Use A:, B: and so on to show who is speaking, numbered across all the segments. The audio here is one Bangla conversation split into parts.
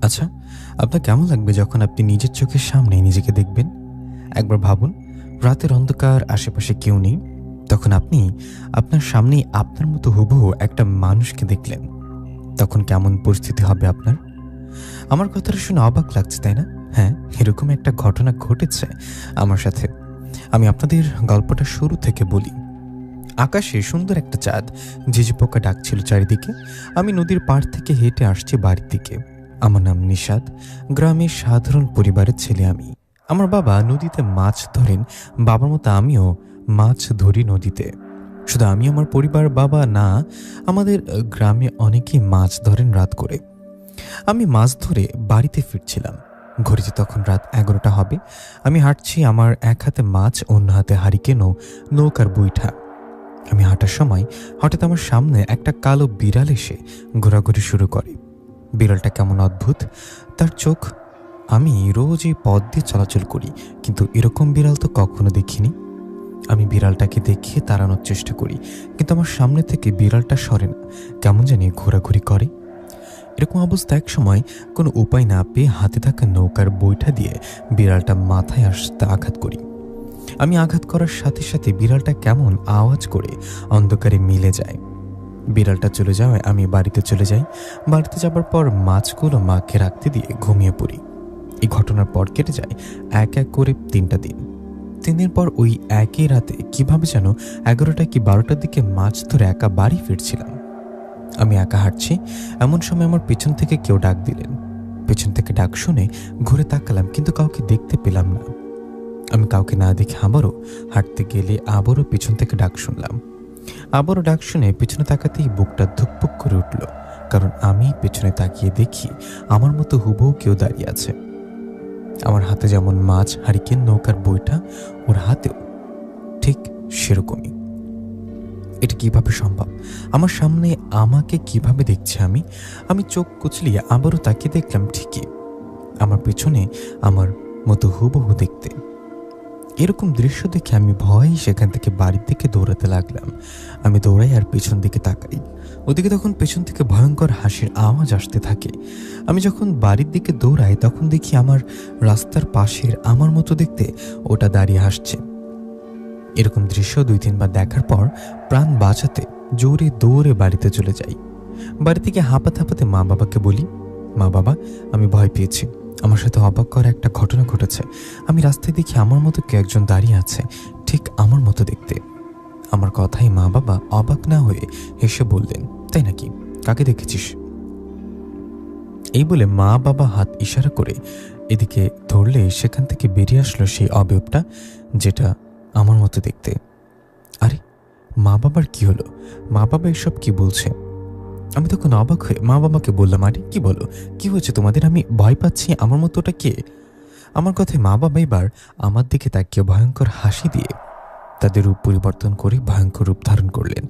A: আচ্ছা, আপনার কেমন লাগবে যখন আপনি নিজের চোখের সামনে নিজেকে দেখবেন? একবার ভাবুন, রাতের অন্ধকার, আশেপাশে কেউ নেই। তখন আপনি আপনার সামনেই আপনার মতো হুবহু একটা মানুষকে দেখলেন। তখন কেমন পরিস্থিতি হবে আপনার? আমার কথাটা শুনে অবাক লাগছে, তাই না? হ্যাঁ, এরকম একটা ঘটনা ঘটেছে আমার সাথে। আমি আপনাদের গল্পটা শুরু থেকে বলি। আকাশে সুন্দর একটা চাঁদ, ঝিঝি পোকা ডাকছিল চারিদিকে। আমি নদীর পাড় থেকে হেঁটে আসছি বাড়ির দিকে। আমার নাম নিশাদ। গ্রামের সাধারণ পরিবারের ছেলে আমি। আমার বাবা নদীতে মাছ ধরেন। বাবার মতো আমিও মাছ ধরি নদীতে। শুধু আমি, আমার পরিবার, বাবা না, আমাদের গ্রামে অনেকেই মাছ ধরেন রাত করে। আমি মাছ ধরে বাড়িতে ফিরছিলাম। ঘড়িতে তখন রাত 11টা হবে। আমি হাঁটছি, আমার এক হাতে মাছ, অন্য হাতে হারিকেন ও নৌকার বৈঠা। আমি হাঁটার সময় হঠাৎ আমার সামনে একটা কালো বিড়াল এসে ঘোরাঘুরি শুরু করে। বিড়ালটা কেমন অদ্ভুত, তার চোখ। আমি রোজ এই পথ দিয়ে চলাচল করি, কিন্তু এরকম বিড়াল তো কখনো দেখিনি। আমি বিড়ালটাকে দেখে তাড়ানোর চেষ্টা করি, কিন্তু আমার সামনে থেকে বিড়ালটা সরে না, কেমন জানি ঘোরাঘুরি করে। এরকম অবস্থা এক সময় কোনো উপায় না পেয়ে হাতে থাকা নৌকার বৈঠা দিয়ে বিড়ালটা মাথায় আসতে আঘাত করি। আমি আঘাত করার সাথে সাথে বিড়ালটা কেমন আওয়াজ করে অন্ধকারে মিলে যায়। বিড়ালটা চলে যাওয়ায় আমি বাড়িতে চলে যাই। বাড়িতে যাবার পর মাছগুলো মাকে রাখতে দিয়ে ঘুমিয়ে পড়ি। এই ঘটনার পর কেটে যায় এক এক করে 3টা দিন। 3 দিন পর ওই একই রাতে কিভাবে যেন 11টা কি 12টার দিকে মাছ ধরে একা বাড়ি ফিরছিলাম। আমি একা হাঁটছি, এমন সময় আমার পেছন থেকে কেউ ডাক দিলেন। পেছন থেকে ডাক শুনে ঘুরে তাকালাম, কিন্তু কাউকে দেখতে পেলাম না। আমি কাউকে না দেখে আবারও হাঁটতে গেলে আবারও পেছন থেকে ডাক শুনলাম। আবারও ডাক শুনে পেছনে তাকাতেই বুকটা ধুকপুক করে উঠল, কারণ আমি পেছনে তাকিয়ে দেখি আমার মতো হুবহু কেউ দাঁড়িয়ে আছে। আমার হাতে যেমন মাছ, হারিকেন, নৌকার বৈঠা, ওর হাতেও ঠিক সেরকমই। এটা কিভাবে সম্ভব? আমার সামনে আমাকে কিভাবে দেখছে আমি? আমি চোখ কুচলিয়ে আবারও তাকিয়ে দেখলাম, ঠিকই আমার পেছনে আমার মতো হুবহু দেখতে। এরকম দৃশ্য দেখে আমি ভয়ে সেখান থেকে বাড়ির দিকে দৌড়াতে লাগলাম। আমি দৌড়াই আর পেছন দিকে তাকাই। ওদিকে তখন পেছন থেকে ভয়ঙ্কর হাসির আওয়াজ আসতে থাকে। আমি যখন বাড়ির দিকে দৌড়াই তখন দেখি আমার রাস্তার পাশের আমার মতো দেখতে ওটা দাঁড়িয়ে হাসছে। এরকম দৃশ্য 2-3 বার দেখার পর প্রাণ বাঁচাতে জোরে দৌড়ে বাড়িতে চলে যাই। বাড়ি থেকে হাঁপাতে হাঁপাতে মা বাবাকে বলি, মা বাবা, আমি ভয় পেয়েছি। আমার সাথে অবাক করা একটা ঘটনা ঘটেছে। আমি রাস্তায় দেখি আমার মতো কেউ একজন দাঁড়িয়ে আছে, ঠিক আমার মতো দেখতে। আমার কথাই মা বাবা অবাক না হয়ে হেসে বললেন, তাই নাকি? কাকে দেখেছিস? এই বলে মা বাবা হাত ইশারা করে এদিকে ধরলে সেখান থেকে বেরিয়ে আসলো সেই অবয়বটা, যেটা আমার মতো দেখতে। আরে, মা বাবার কি হলো? মা বাবা এসব কি বলছে? আমি তখন অবাক হয়ে মা বাবাকে বললাম, আরে কি বলো, কি হয়েছে তোমাদের? আমি ভয় পাচ্ছি, আমার মতো ওটা কে? আমার কথায় মা বাবা এবার আমার দিকে তাকিয়ে ভয়ঙ্কর হাসি দিয়ে তাদের রূপ পরিবর্তন করে ভয়ঙ্কর রূপ ধারণ করলেন।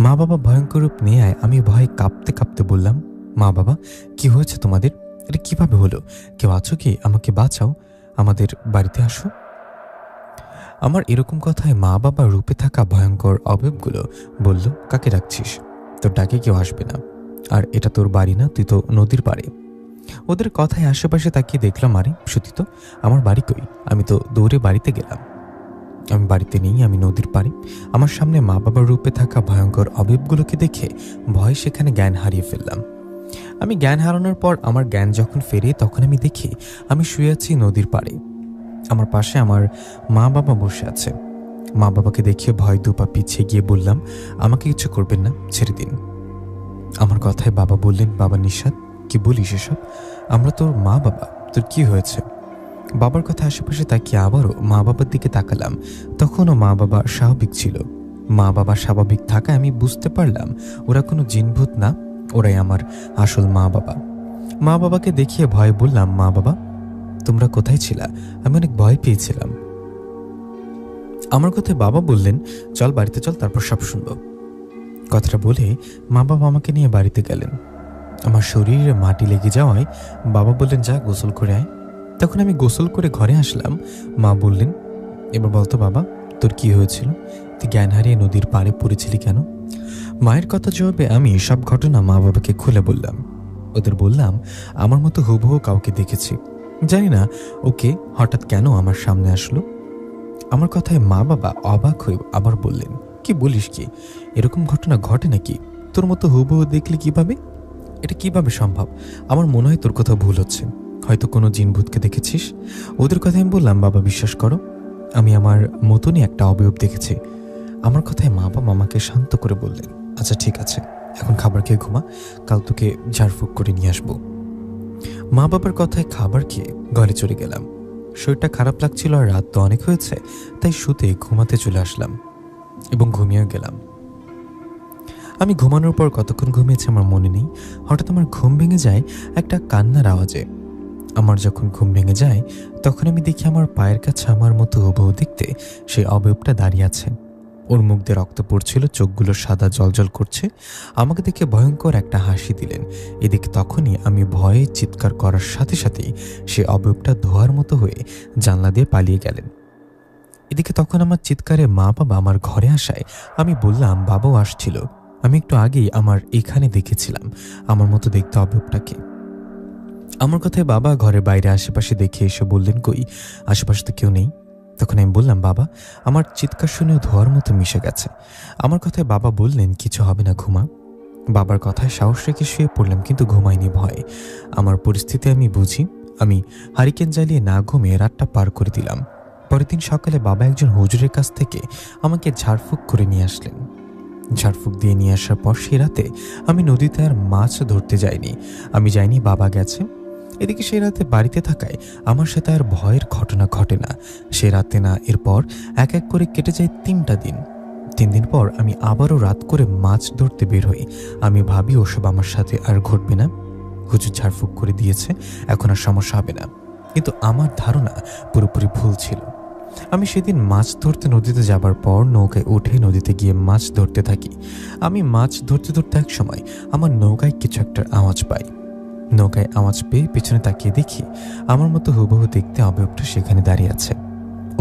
A: মা বাবা ভয়ঙ্কর রূপ নেয়। আমি ভয়ে কাঁপতে কাঁপতে বললাম, মা বাবা, কি হয়েছে তোমাদের? এটা কিভাবে হলো? কেউ আছো কি? আমাকে বাঁচাও, আমাদের বাড়িতে আসো। আমার এরকম কথায় মা বাবা রূপে থাকা ভয়ঙ্কর অবয়বগুলো বলল, কাকে ডাকছিস? তোর ডাকে কেউ আসবে না, আর এটা তোর বাড়ি না, তুই তো নদীর পাড়ে। ওদের কথায় আশেপাশে তাকিয়ে দেখলাম, আরে সত্যি তো, আমার বাড়ি কই? আমি তো দৌড়ে বাড়িতে গেলাম। আমি বাড়িতে নেই, আমি নদীর পাড়ে। আমার সামনে মা বাবার রূপে থাকা ভয়ঙ্কর অবয়বগুলোকে দেখে ভয় সেখানে জ্ঞান হারিয়ে ফেললাম। আমি জ্ঞান হারানোর পর আমার জ্ঞান যখন ফেরে তখন আমি দেখি আমি শুয়ে আছি নদীর পাড়ে। আমার পাশে আমার মা বাবা বসে আছে। মা বাবাকে দেখিয়ে ভয় দুপা পিছিয়ে গিয়ে বললাম, আমাকে কিছু করবেন না, ছেড়ে দিন। আমার কথায় বাবা বললেন, বাবা নিশাদ, কি বলিস এসব? আমরা তোর মা বাবা, তোর কি হয়েছে? বাবার কথা আশেপাশে তাকিয়ে আবারও মা বাবার দিকে তাকালাম। তখনও মা বাবা স্বাভাবিক ছিল। মা বাবা স্বাভাবিক থাকায় আমি বুঝতে পারলাম ওরা কোনো জিনভূত না, ওরাই আমার আসল মা বাবা। মা বাবাকে দেখিয়ে ভয় বললাম, মা বাবা, তোমরা কোথায় ছিলা? আমি অনেক ভয় পেয়েছিলাম। আমার কথায় বাবা বললেন, চল বাড়িতে চল, তারপর সব শুনবো। কথাটা বলে মা বাবা আমাকে নিয়ে বাড়িতে গেলেন। আমার শরীরে মাটি লেগে যাওয়ায় বাবা বললেন, যা গোসল করে আয়। তখন আমি গোসল করে ঘরে আসলাম। মা বললেন, এবার বলতো বাবা, তোর কি হয়েছিল? তুই জ্ঞান হারিয়ে নদীর পাড়ে পড়েছিলি কেন? মায়ের কথা জবাবে আমি সব ঘটনা মা বাবাকে খুলে বললাম। ওদের বললাম আমার মতো হুবহু কাউকে দেখেছি। জানি না ওকে হঠাৎ কেন আমার সামনে আসলো। আমার কথায় মা বাবা অবাক হয়ে আবার বললেন, কি বলিস কি, এরকম ঘটনা ঘটে নাকি? তোর মতো হুবহু দেখলে কিভাবে? এটা কিভাবে সম্ভব? আমার মনে হয় তোর কোথাও ভুল হচ্ছে, হয়তো কোনো জিনভূতকে দেখেছিস। ওদের কথা আমি বললাম, বাবা বিশ্বাস করো, আমি আমার মতনই একটা অবয়ব দেখেছি। আমার কথায় মা বাবা আমাকে শান্ত করে বললেন, আচ্ছা ঠিক আছে, এখন খাবার খেয়ে ঘুমা, কাল তোকে ঝাড়ফুঁক করে নিয়ে আসবো। মা বাবার কথায় খাবার খেয়ে ঘরে চলে গেলাম। শরীরটা খারাপ লাগছিল আর রাত তো অনেক হয়েছে, তাই শুতে ঘুমাতে চলে আসলাম এবং ঘুমিয়েও গেলাম। আমি ঘুমানোর পর কতক্ষণ ঘুমিয়েছি আমার মনে নেই। হঠাৎ আমার ঘুম ভেঙে যায় একটা কান্নার আওয়াজে। আমার যখন ঘুম ভেঙে যায় তখন আমি দেখি আমার পায়ের কাছে আমার মতো হুবহু দেখতে সেই অবয়বটা দাঁড়িয়ে আছে। ওর মুখ দিয়ে রক্ত পড়ছিল, চোখগুলো সাদা জলজল করছে। আমাকে দেখে ভয়ঙ্কর একটা হাসি দিলেন। এদিকে তখনই আমি ভয়ে চিৎকার করার সাথে সাথেই সে অবয়বটা ধোয়ার মতো হয়ে জানলা দিয়ে পালিয়ে গেলেন। এদিকে তখন আমার চিৎকারে মা বাবা আমার ঘরে আসায় আমি বললাম, বাবাও আসছিল, আমি একটু আগেই আমার এখানে দেখেছিলাম আমার মতো দেখতে অবয়বটাকে। আমার কথায় বাবা ঘরের বাইরে আশেপাশে দেখে এসে বললেন, কই, আশেপাশে তো কেউ নেই। তখন আমি বললাম, বাবা, আমার চিৎকার শুনেও ধোয়ার মতো মিশে গেছে। আমার কথায় বাবা বললেন, কিছু হবে না, ঘুমা। বাবার কথায় সাহস রেখে শুয়ে পড়লাম, কিন্তু ঘুমাইনি ভয়ে। আমার পরিস্থিতি আমি বুঝি। আমি হারিকেন জ্বালিয়ে না ঘুমিয়ে রাতটা পার করে দিলাম। পরের দিন সকালে বাবা একজন হুজুরের কাছ থেকে আমাকে ঝাড়ফুঁক করে নিয়ে আসলেন। ঝাড়ফুঁক দিয়ে নিয়ে আসার পর সে রাতে আমি নদীতে আর মাছ ধরতে যাইনি। আমি যাইনি, বাবা গেছে। এদিকে সে রাতে বাড়িতে থাকায় আমার সাথে আর ভয়ের ঘটনা ঘটে না। সে রাতে না, এরপর এক এক করে কেটে যায় 3টা দিন। 3 দিন পর আমি আবারও রাত করে মাছ ধরতে বের হই। আমি ভাবি ওসব আমার সাথে আর ঘটবে না, হুজুর ঝাড়ফুঁক করে দিয়েছে, এখন আর সমস্যা হবে না। কিন্তু আমার ধারণা পুরোপুরি ভুল ছিল। আমি সেদিন মাছ ধরতে নদীতে যাবার পর নৌকায় উঠে নদীতে গিয়ে মাছ ধরতে থাকি। আমি মাছ ধরতে ধরতে এক সময় আমার নৌকায় কিছু একটা আওয়াজ পাই। নৌকায় আওয়াজ পেয়ে পিছনে তাকিয়ে দেখি আমার মতো হুবহু দেখতে অবয়বটা সেখানে দাঁড়িয়ে আছে।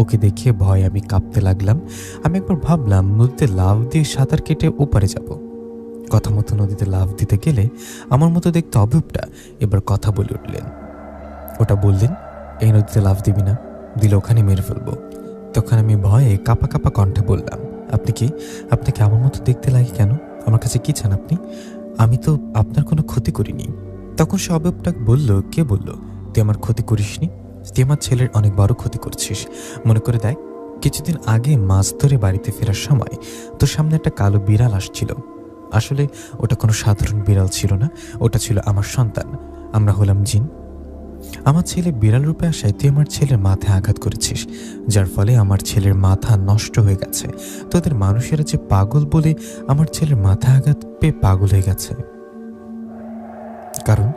A: ওকে দেখে ভয়ে আমি কাঁপতে লাগলাম। আমি একবার ভাবলাম নদীতে লাফ দিয়ে সাঁতার কেটে ওপারে যাব। কথা মতো নদীতে লাফ দিতে গেলে আমার মতো দেখতে অবয়বটা এবার কথা বলে উঠলেন। ওটা বললেন, এই নদীতে লাফ দিবি না, দিলে ওখানে মেরে ফেলবো। তখন আমি ভয়ে কাঁপা কাঁপা কণ্ঠে বললাম, আপনি কি, আপনাকে আমার মতো দেখতে লাগে কেন? আমার কাছে কি চান আপনি? আমি তো আপনার কোনো ক্ষতি করিনি। তখন সে অবয়বটা বলল, কে বলল তুই আমার ক্ষতি করিসনি? তুই আমার ছেলের অনেক বড় ক্ষতি করছিস। মনে করে দেখ, কিছুদিন আগে মাছ ধরে বাড়িতে ফেরার সময় তোর সামনে একটা কালো বিড়াল আসছিল। আসলে ওটা কোনো সাধারণ বিড়াল ছিল না, ওটা ছিল আমার সন্তান। আমরা হলাম জিন। আমার ছেলে বিড়াল রূপে আসায় তুই আমার ছেলের মাথায় আঘাত করেছিস, যার ফলে আমার ছেলের মাথা নষ্ট হয়ে গেছে। তোদের মানুষেরা যে পাগল বলে আমার ছেলের মাথা আঘাত পেয়ে পাগল হয়ে গেছে। কারণ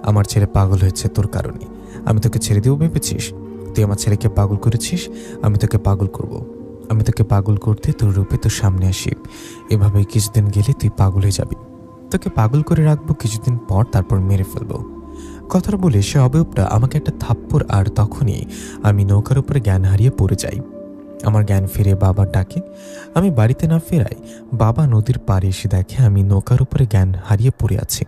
A: আমার ছেলে পাগল হয়েছে তোর কারণে। আমি তোকে ছেড়ে দেবো ভেবেছিস? তুই আমার ছেলেকে পাগল করেছিস, আমি তোকে পাগল করব। আমি তোকে পাগল করতে তোর রূপে তোর সামনে আসি। এভাবেই কিছুদিন গেলে তুই পাগল হয়ে যাবি। তোকে পাগল করে রাখবো, কিছুদিন পর তারপর মেরে ফেলবো। কথাটা বলে সে অবয়বটা আমাকে একটা থাপ্পড়, আর তখনই আমি নৌকার উপরে জ্ঞান হারিয়ে পড়ে যাই। আমার জ্ঞান ফিরে বাবার ডাকে। আমি বাড়িতে না ফেরাই বাবা নদীর পাড়ে এসে দেখে আমি নৌকার উপরে জ্ঞান হারিয়ে পড়ে আছি।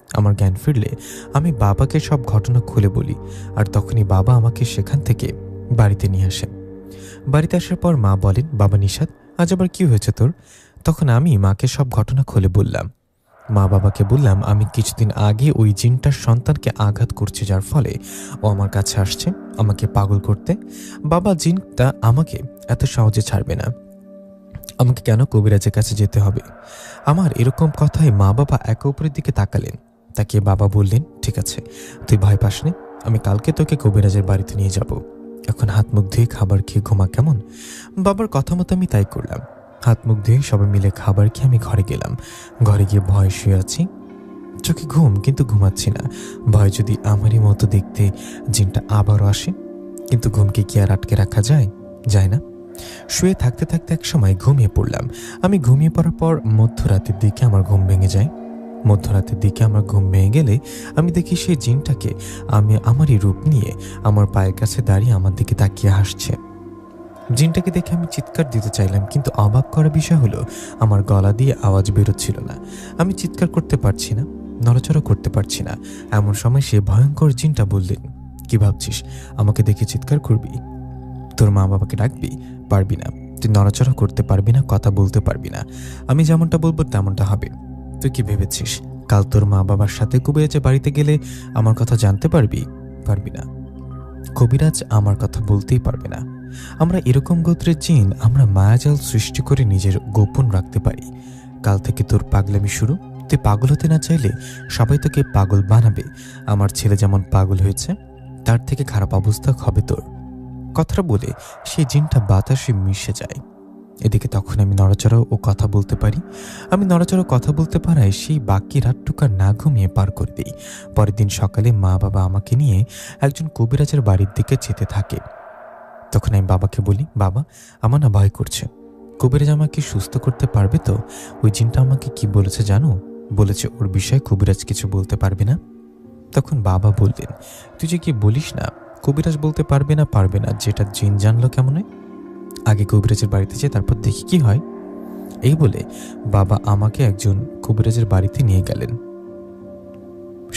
A: আমার জ্ঞান ফিরলে আমি বাবাকে সব ঘটনা খুলে বলি, আর তখনই বাবা আমাকে সেখান থেকে বাড়িতে নিয়ে আসেন। বাড়িতে আসার পর মা বলেন, বাবা নিশাত, আজ আবার কি হয়েছে তোর? তখন আমি মাকে সব ঘটনা খুলে বললাম। মা বাবাকে বললাম আমি কিছুদিন আগে ওই জিনটার সন্তানকে আঘাত করছে, যার ফলে ও আমার কাছে আসছে আমাকে পাগল করতে। বাবা, জিনটা আমাকে এত সহজে ছাড়বে না, আমাকে কেন কবিরাজের কাছে যেতে হবে? আমার এরকম কথায় মা বাবা একে অপরের দিকে তাকালেন। তাকিয়ে বাবা বললেন, ঠিক আছে, তুই ভয় পাস নে, আমি কালকে তোকে কবিরাজের বাড়িতে নিয়ে যাব। এখন হাত মুখ ধুয়ে খাবার খেয়ে ঘুমা, কেমন? বাবার কথা মতো আমি তাই করলাম। হাত মুখ ধুয়ে সবাই মিলে খাবার খেয়ে আমি ঘরে গেলাম। ঘরে গিয়ে ভয় শুয়ে আছি, চোখে ঘুম, কিন্তু ঘুমাচ্ছি না। ভয় যদি আমারই মতো দেখতে জিনটা আবারও আসে। কিন্তু ঘুমকে কি আর আটকে রাখা যায়? যায় না। শুয়ে থাকতে থাকতে এক সময় ঘুমিয়ে পড়লাম। আমি ঘুমিয়ে পড়ার পর মধ্যরাতের দিকে আমার ঘুম ভেঙে যায়। মধ্যরাতের দিকে আমার ঘুম ভেঙে গেলে আমি দেখি সেই জিনটাকে আমারই রূপ নিয়ে আমার পায়ের কাছে দাঁড়িয়ে আমার দিকে তাকিয়ে হাসছে। জিনটাকে দেখে আমি চিৎকার দিতে চাইলাম, কিন্তু অবাক করা বিষয় হলো আমার গলা দিয়ে আওয়াজ বেরোচ্ছিল না। আমি চিৎকার করতে পারছি না। নড়াচড়া করতে পারছি না। এমন সময় সে ভয়ঙ্কর জিনটা বললেন, কি ভাবছিস আমাকে দেখে চিৎকার করবি? তোর মা বাবাকে ডাকবি? পারবি না। তুই নড়াচড়া করতে পারবি না, কথা বলতে পারবি না। আমি যেমনটা বলবো তেমনটা হবে। তুই কি ভেবেছিস কাল তোর মা বাবার সাথে কবিরাজের বাড়িতে গেলে আমার কথা জানতে পারবি? পারবি না। কবিরাজ আমার কথা বলতেই পারবে না। আমরা এরকম গোত্রের জিন, আমরা মায়াজাল সৃষ্টি করে নিজের গোপন রাখতে পারি। কাল থেকে তোর পাগলামি শুরু। তুই পাগল হতে না চাইলে সবাই তোকে পাগল বানাবে। আমার ছেলে যেমন পাগল হয়েছে, তার থেকে খারাপ অবস্থা হবে তোর। কথাটা বলে সেই জিনটা বাতাসে মিশে যায়। এদিকে তখন আমি নড়াচড়া ও কথা বলতে পারি। আমি নড়াচড়া কথা বলতে পারায় সেই বাকি রাতটুকা না ঘুমিয়ে পার করে দিই। পরের দিন সকালে মা বাবা আমাকে নিয়ে একজন কবিরাজের বাড়ির দিকে যেতে থাকে। তখন আমি বাবাকে বলি, বাবা আমার না ভয় করছে, কবিরাজ আমাকে সুস্থ করতে পারবে তো? ওই জিনটা আমাকে কি বলেছে জানো? বলেছে ওর বিষয়ে কবিরাজ কিছু বলতে পারবে না। তখন বাবা বললেন, তুই যে কি বলিস না, কবিরাজ বলতে পারবে না পারবে না, যেটা জিন জানলো কেমন হয়? আগে কবিরাজের বাড়িতে যেয়ে তারপর দেখি কি হয়। এই বলে বাবা আমাকে একজন কবিরাজের বাড়িতে নিয়ে গেলেন।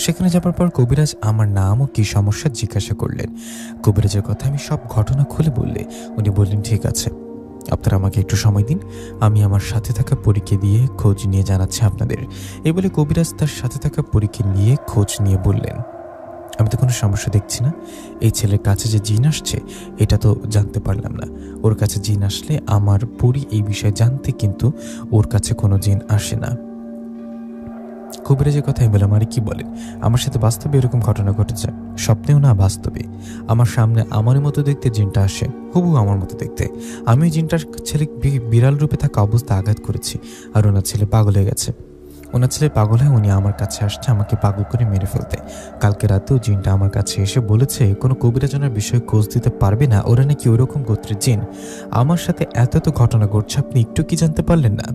A: সেখানে যাবার পর কবিরাজ আমার নাম ও কি সমস্যা জিজ্ঞাসা করলেন। কবিরাজের কথা আমি সব ঘটনা খুলে বললে উনি বললেন, ঠিক আছে, আপনারা আমাকে একটু সময় দিন, আমি আমার সাথে থাকা পরীকে দিয়ে খোঁজ নিয়ে জানাচ্ছি আপনাদের। এই বলে কবিরাজ তার সাথে থাকা পরীকে নিয়ে খোঁজ নিয়ে বললেন, আমি তো কোনো সমস্যা দেখছি না। এই ছেলের কাছে যে জিন আসছে এটা তো জানতে পারলাম না। ওর কাছে জিন আসলে আমার পরী এই বিষয়ে জানতে, কিন্তু ওর কাছে কোনো জিন আসে না। কবিরাজের কথা আমি বললাম, আরে কি বলেন, আমার সাথে বাস্তবে এরকম ঘটনা ঘটেছে, স্বপ্নেও না বাস্তবে। আমার সামনে আমারই মতো দেখতে জিনটা আসে, হুবহু আমার মতো দেখতে। আমি ওই জিনটার ছেলে বিড়াল রূপে থাকা অবস্থা আঘাত করেছি, আর ওনার ছেলে পাগল হয়ে গেছে। ওনার ছেলে পাগল হয়ে উনি আমার কাছে আসছে আমাকে পাগল করে মেরে ফেলতে। কালকে রাতেও জিনটা আমার কাছে এসে বলেছে কোনো কবিরাজনের বিষয়ে খোঁজ দিতে পারবে না, ওরা নাকি ওইরকম গোত্রের জিন। আমার সাথে এত এত ঘটনা ঘটছে, আপনি একটু কি জানতে পারলেন না?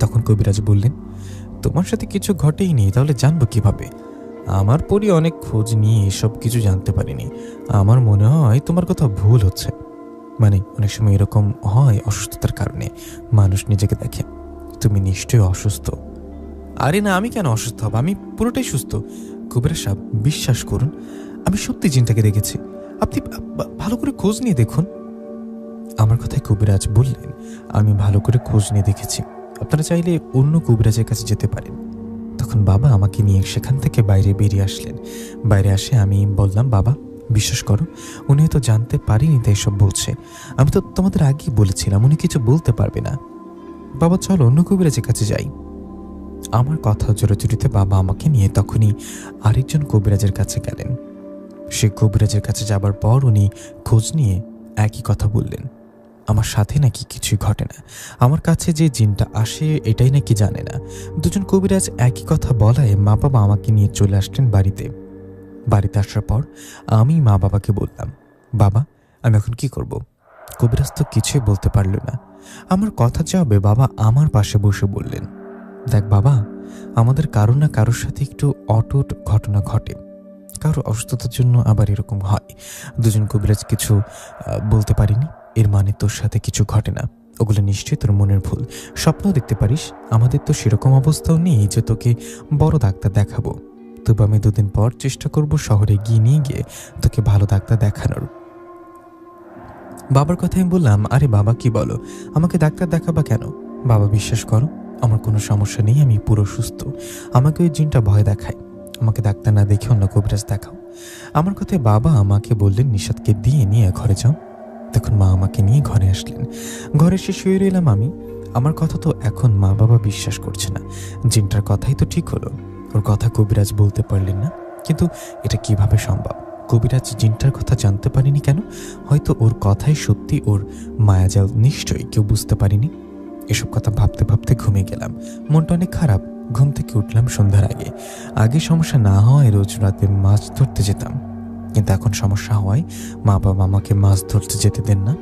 A: তখন কবিরাজ বললেন, তোমার সাথে কিছু ঘটেই নেই, তাহলে জানবো কিভাবে? আমার পরই অনেক খোঁজ নিয়ে এসব কিছু জানতে পারিনি। আমার মনে হয় তোমার কথা ভুল হচ্ছে। মানে অনেক সময় এরকম হয়, অসুস্থতার কারণে মানুষ নিজেকে দেখে। তুমি নিশ্চয়ই অসুস্থ। আরে না, আমি কেন অসুস্থ হব, আমি পুরোটাই সুস্থ। কবিরাজ সাহেব বিশ্বাস করুন, আমি সত্যি জিনটাকে দেখেছি। আপনি ভালো করে খোঁজ নিয়ে দেখুন। আমার কথায় কবিরাজ বললেন, আমি ভালো করে খোঁজ নিয়ে দেখেছি, আপনারা চাইলে অন্য কবিরাজের কাছে যেতে পারেন। তখন বাবা আমাকে নিয়ে সেখান থেকে বাইরে বেরিয়ে আসলেন। বাইরে আসে আমি বললাম, বাবা বিশ্বাস করো, উনি হয়তো জানতে পারিনি তাই সব বলছে। আমি তো তোমাদের আগেই বলেছিলাম উনি কিছু বলতে পারবে না। বাবা চলো অন্য কবিরাজের কাছে যাই। আমার কথা জোরাজুরিতে বাবা আমাকে নিয়ে তখনই আরেকজন কবিরাজের কাছে গেলেন। সে কবিরাজের কাছে যাবার পর উনি খোঁজ নিয়ে একই কথা বললেন, আমার সাথে নাকি কিছুই ঘটে না, আমার কাছে যে জিনটা আসে এটাই নাকি জানে না। দুজন কবিরাজ একই কথা বলায় মা বাবা আমাকে নিয়ে চলে আসলেন বাড়িতে। বাড়িতে আসার পর আমি মা বাবাকে বললাম, বাবা আমি এখন কি করব? কবিরাজ তো কিছুই বলতে পারল না। আমার কথা জবাবে বাবা আমার পাশে বসে বললেন, দেখ বাবা, আমাদের কারো না কারোর সাথে একটু অটুট ঘটনা ঘটে, কারো অসুস্থতার জন্য আবার এরকম হয়। দুজন কবিরাজ কিছু বলতে পারিনি, এর মানে তোর সাথে কিছু ঘটে না। ওগুলো নিশ্চয়ই তোর মনের ভুল। স্বপ্ন দেখতে পারিস, আমাদের তো সেরকম অবস্থাও নেই যে তোকে বড় ডাক্তার দেখাবো। তবে আমি 2 দিন পর চেষ্টা করব শহরে নিয়ে গিয়ে তোকে ভালো ডাক্তার দেখানোর। বাবার কথা আমি বললাম, আরে বাবা কি বলো, আমাকে ডাক্তার দেখাবা কেন? বাবা বিশ্বাস করো, আমার কোনো সমস্যা নেই, আমি পুরো সুস্থ। আমাকে ওই জিনটা ভয় দেখায়, আমাকে ডাক্তার না দেখে অন্য কবিরাজ দেখাও। আমার কথায় বাবা আমাকে বললেন, নিশাদকে দিয়ে নিয়ে ঘরে যাও। তখন মা আমাকে নিয়ে ঘরে আসলেন। ঘরে এসে শুয়ে রইলাম আমি। আমার কথা তো এখন মা বাবা বিশ্বাস করছে না। জিনটার কথাই তো ঠিক হলো, ওর কথা কবিরাজ বলতে পারলেন না, কিন্তু এটা কিভাবে সম্ভব? কবিরাজ জিনটার কথা জানতে পারেনি কেন? হয়তো ওর কথাই সত্যি, ওর মায়াজাল নিশ্চয়ই কেউ বুঝতে পারেনি। এসব কথা ভাবতে ভাবতে ঘুমিয়ে গেলাম। মনটা অনেক খারাপ। ঘুম থেকে উঠলাম সন্ধ্যার আগে। আগে সমস্যা না হওয়ায় রোজ রাতে মাছ ধরতে যেতাম, কিন্তু এখন সমস্যা হওয়ায় মা বাবা আমাকে মাছ ধরতে যেতে দেন না।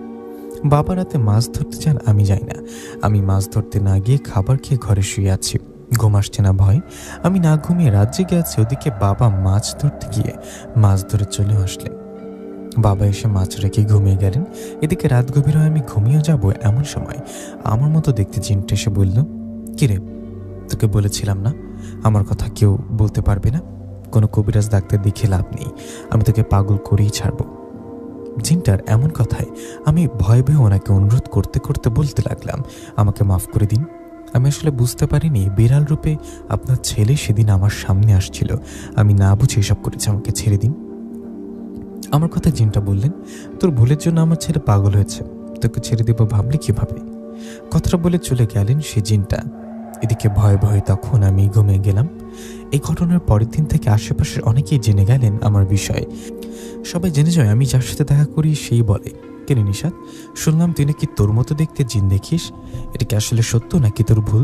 A: বাবা রাতে মাছ ধরতে যান, আমি যাই না। আমি মাছ ধরতে না গিয়ে খাবার খেয়ে ঘরে শুয়ে আছি। ঘুম আসছে না ভয় আমি না ঘুমিয়ে রাত জেগে আছি। ওদিকে বাবা মাছ ধরতে গিয়ে মাছ ধরে চলে আসলেন। বাবা এসে মাছ রেখে ঘুমিয়ে গেলেন। এদিকে রাত গভীর হয়, আমি ঘুমিয়ে যাব এমন সময় আমার মতো দেখতে জিনটা এসে বলল, কিরে তোকে বলেছিলাম না আমার কথা কেউ বলতে পারবে না, কোনো কবিরাজ ডাক্তার দেখে লাভ নেই, আমি তোকে পাগল করেই ছাড়ব। জিনটার এমন কথায় আমি ভয়ে ভয়ে ওনাকে অনুরোধ করতে করতে বলতে লাগলাম, আমাকে মাফ করে দিন, আমি আসলে বুঝতে পারিনি বিড়াল রূপে আপনার ছেলে সেদিন আমার সামনে আসছিল, আমি না বুঝে এসব করেছি, আমাকে ছেড়ে দিন। আমার কথা জিনটা বললেন, তোর ভুলের জন্য আমার ছেলে পাগল হয়েছে, তোকে ছেড়ে দেব ভাবলি কিভাবে? কথাটা বলে চলে গেলেন সে জিনটা। এদিকে ভয়ে ভয়ে তখন আমি ঘুমিয়ে গেলাম। এই ঘটনার পরের দিন থেকে আশেপাশের অনেকেই জেনে গেলেন আমার বিষয়ে। সবাই জেনে যায় আমি যার সাথে দেখা করি সেই বলে, কেন নিশাত, শুনলাম তুই নাকি তোর মতো দেখতে জিন দেখিস, এটা কি আসলে সত্য নাকি তোর ভুল?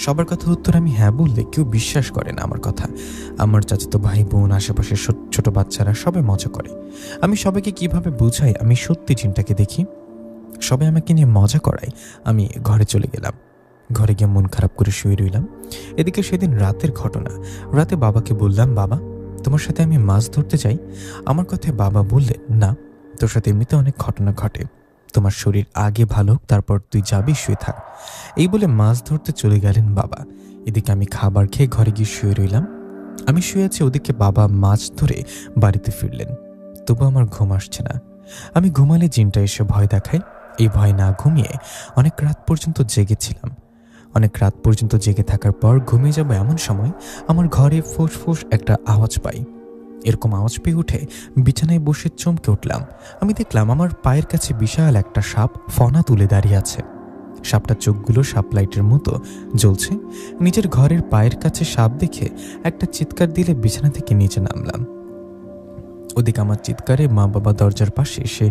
A: সবার কথার উত্তর আমি হ্যাঁ বললে কেউ বিশ্বাস করে না আমার কথা। আমার চাচাতো ভাই বোন, আশেপাশের ছোট বাচ্চারা সবাই মজা করে। আমি সবাইকে কিভাবে বুঝাই আমি সত্যি জিনটাকে দেখি? সবাই আমাকে নিয়ে মজা করায়। আমি ঘরে চলে গেলাম। ঘরে গিয়ে মন খারাপ করে শুয়ে রইলাম। এদিকে সেদিন রাতের ঘটনা। রাতে বাবাকে বললাম, বাবা তোমার সাথে আমি মাছ ধরতে যাই। আমার কথায় বাবা বললেন, না, তোর সাথে এমনিতে অনেক ঘটনা ঘটে, তোমার শরীর আগে ভালো হোক, তারপর তুই যাবি, শুয়ে থাক। এই বলে মাছ ধরতে চলে গেলেন বাবা। এদিকে আমি খাবার খেয়ে ঘরে গিয়ে শুয়ে রইলাম। আমি শুয়ে আছি, ওদিকে বাবা মাছ ধরে বাড়িতে ফিরলেন। তবু আমার ঘুম আসছে না। আমি ঘুমালে জিনটা এসে ভয় দেখায়। এই ভয় না ঘুমিয়ে অনেক রাত পর্যন্ত জেগেছিলাম। অনেক রাত পর্যন্ত জেগে থাকার পর ঘুমিয়ে যাব এমন সময় আমার ঘরে ফোঁস ফোঁস একটা আওয়াজ পাই। এরকম আওয়াজ পেয়ে উঠে বিছানায় বসে চমকে উঠলাম। আমি দেখলাম আমার পায়ের কাছে বিশাল একটা সাপ ফনা তুলে দাঁড়িয়ে আছে। সাপটার চোখগুলো সাপ লাইটের মতো জ্বলছে। নিজের ঘরের পায়ের কাছে সাপ দেখে একটা চিৎকার দিলে বিছানা থেকে নিচে নামলাম। ওদিকে আমার চিৎকারে মা বাবা দরজার পাশে এসে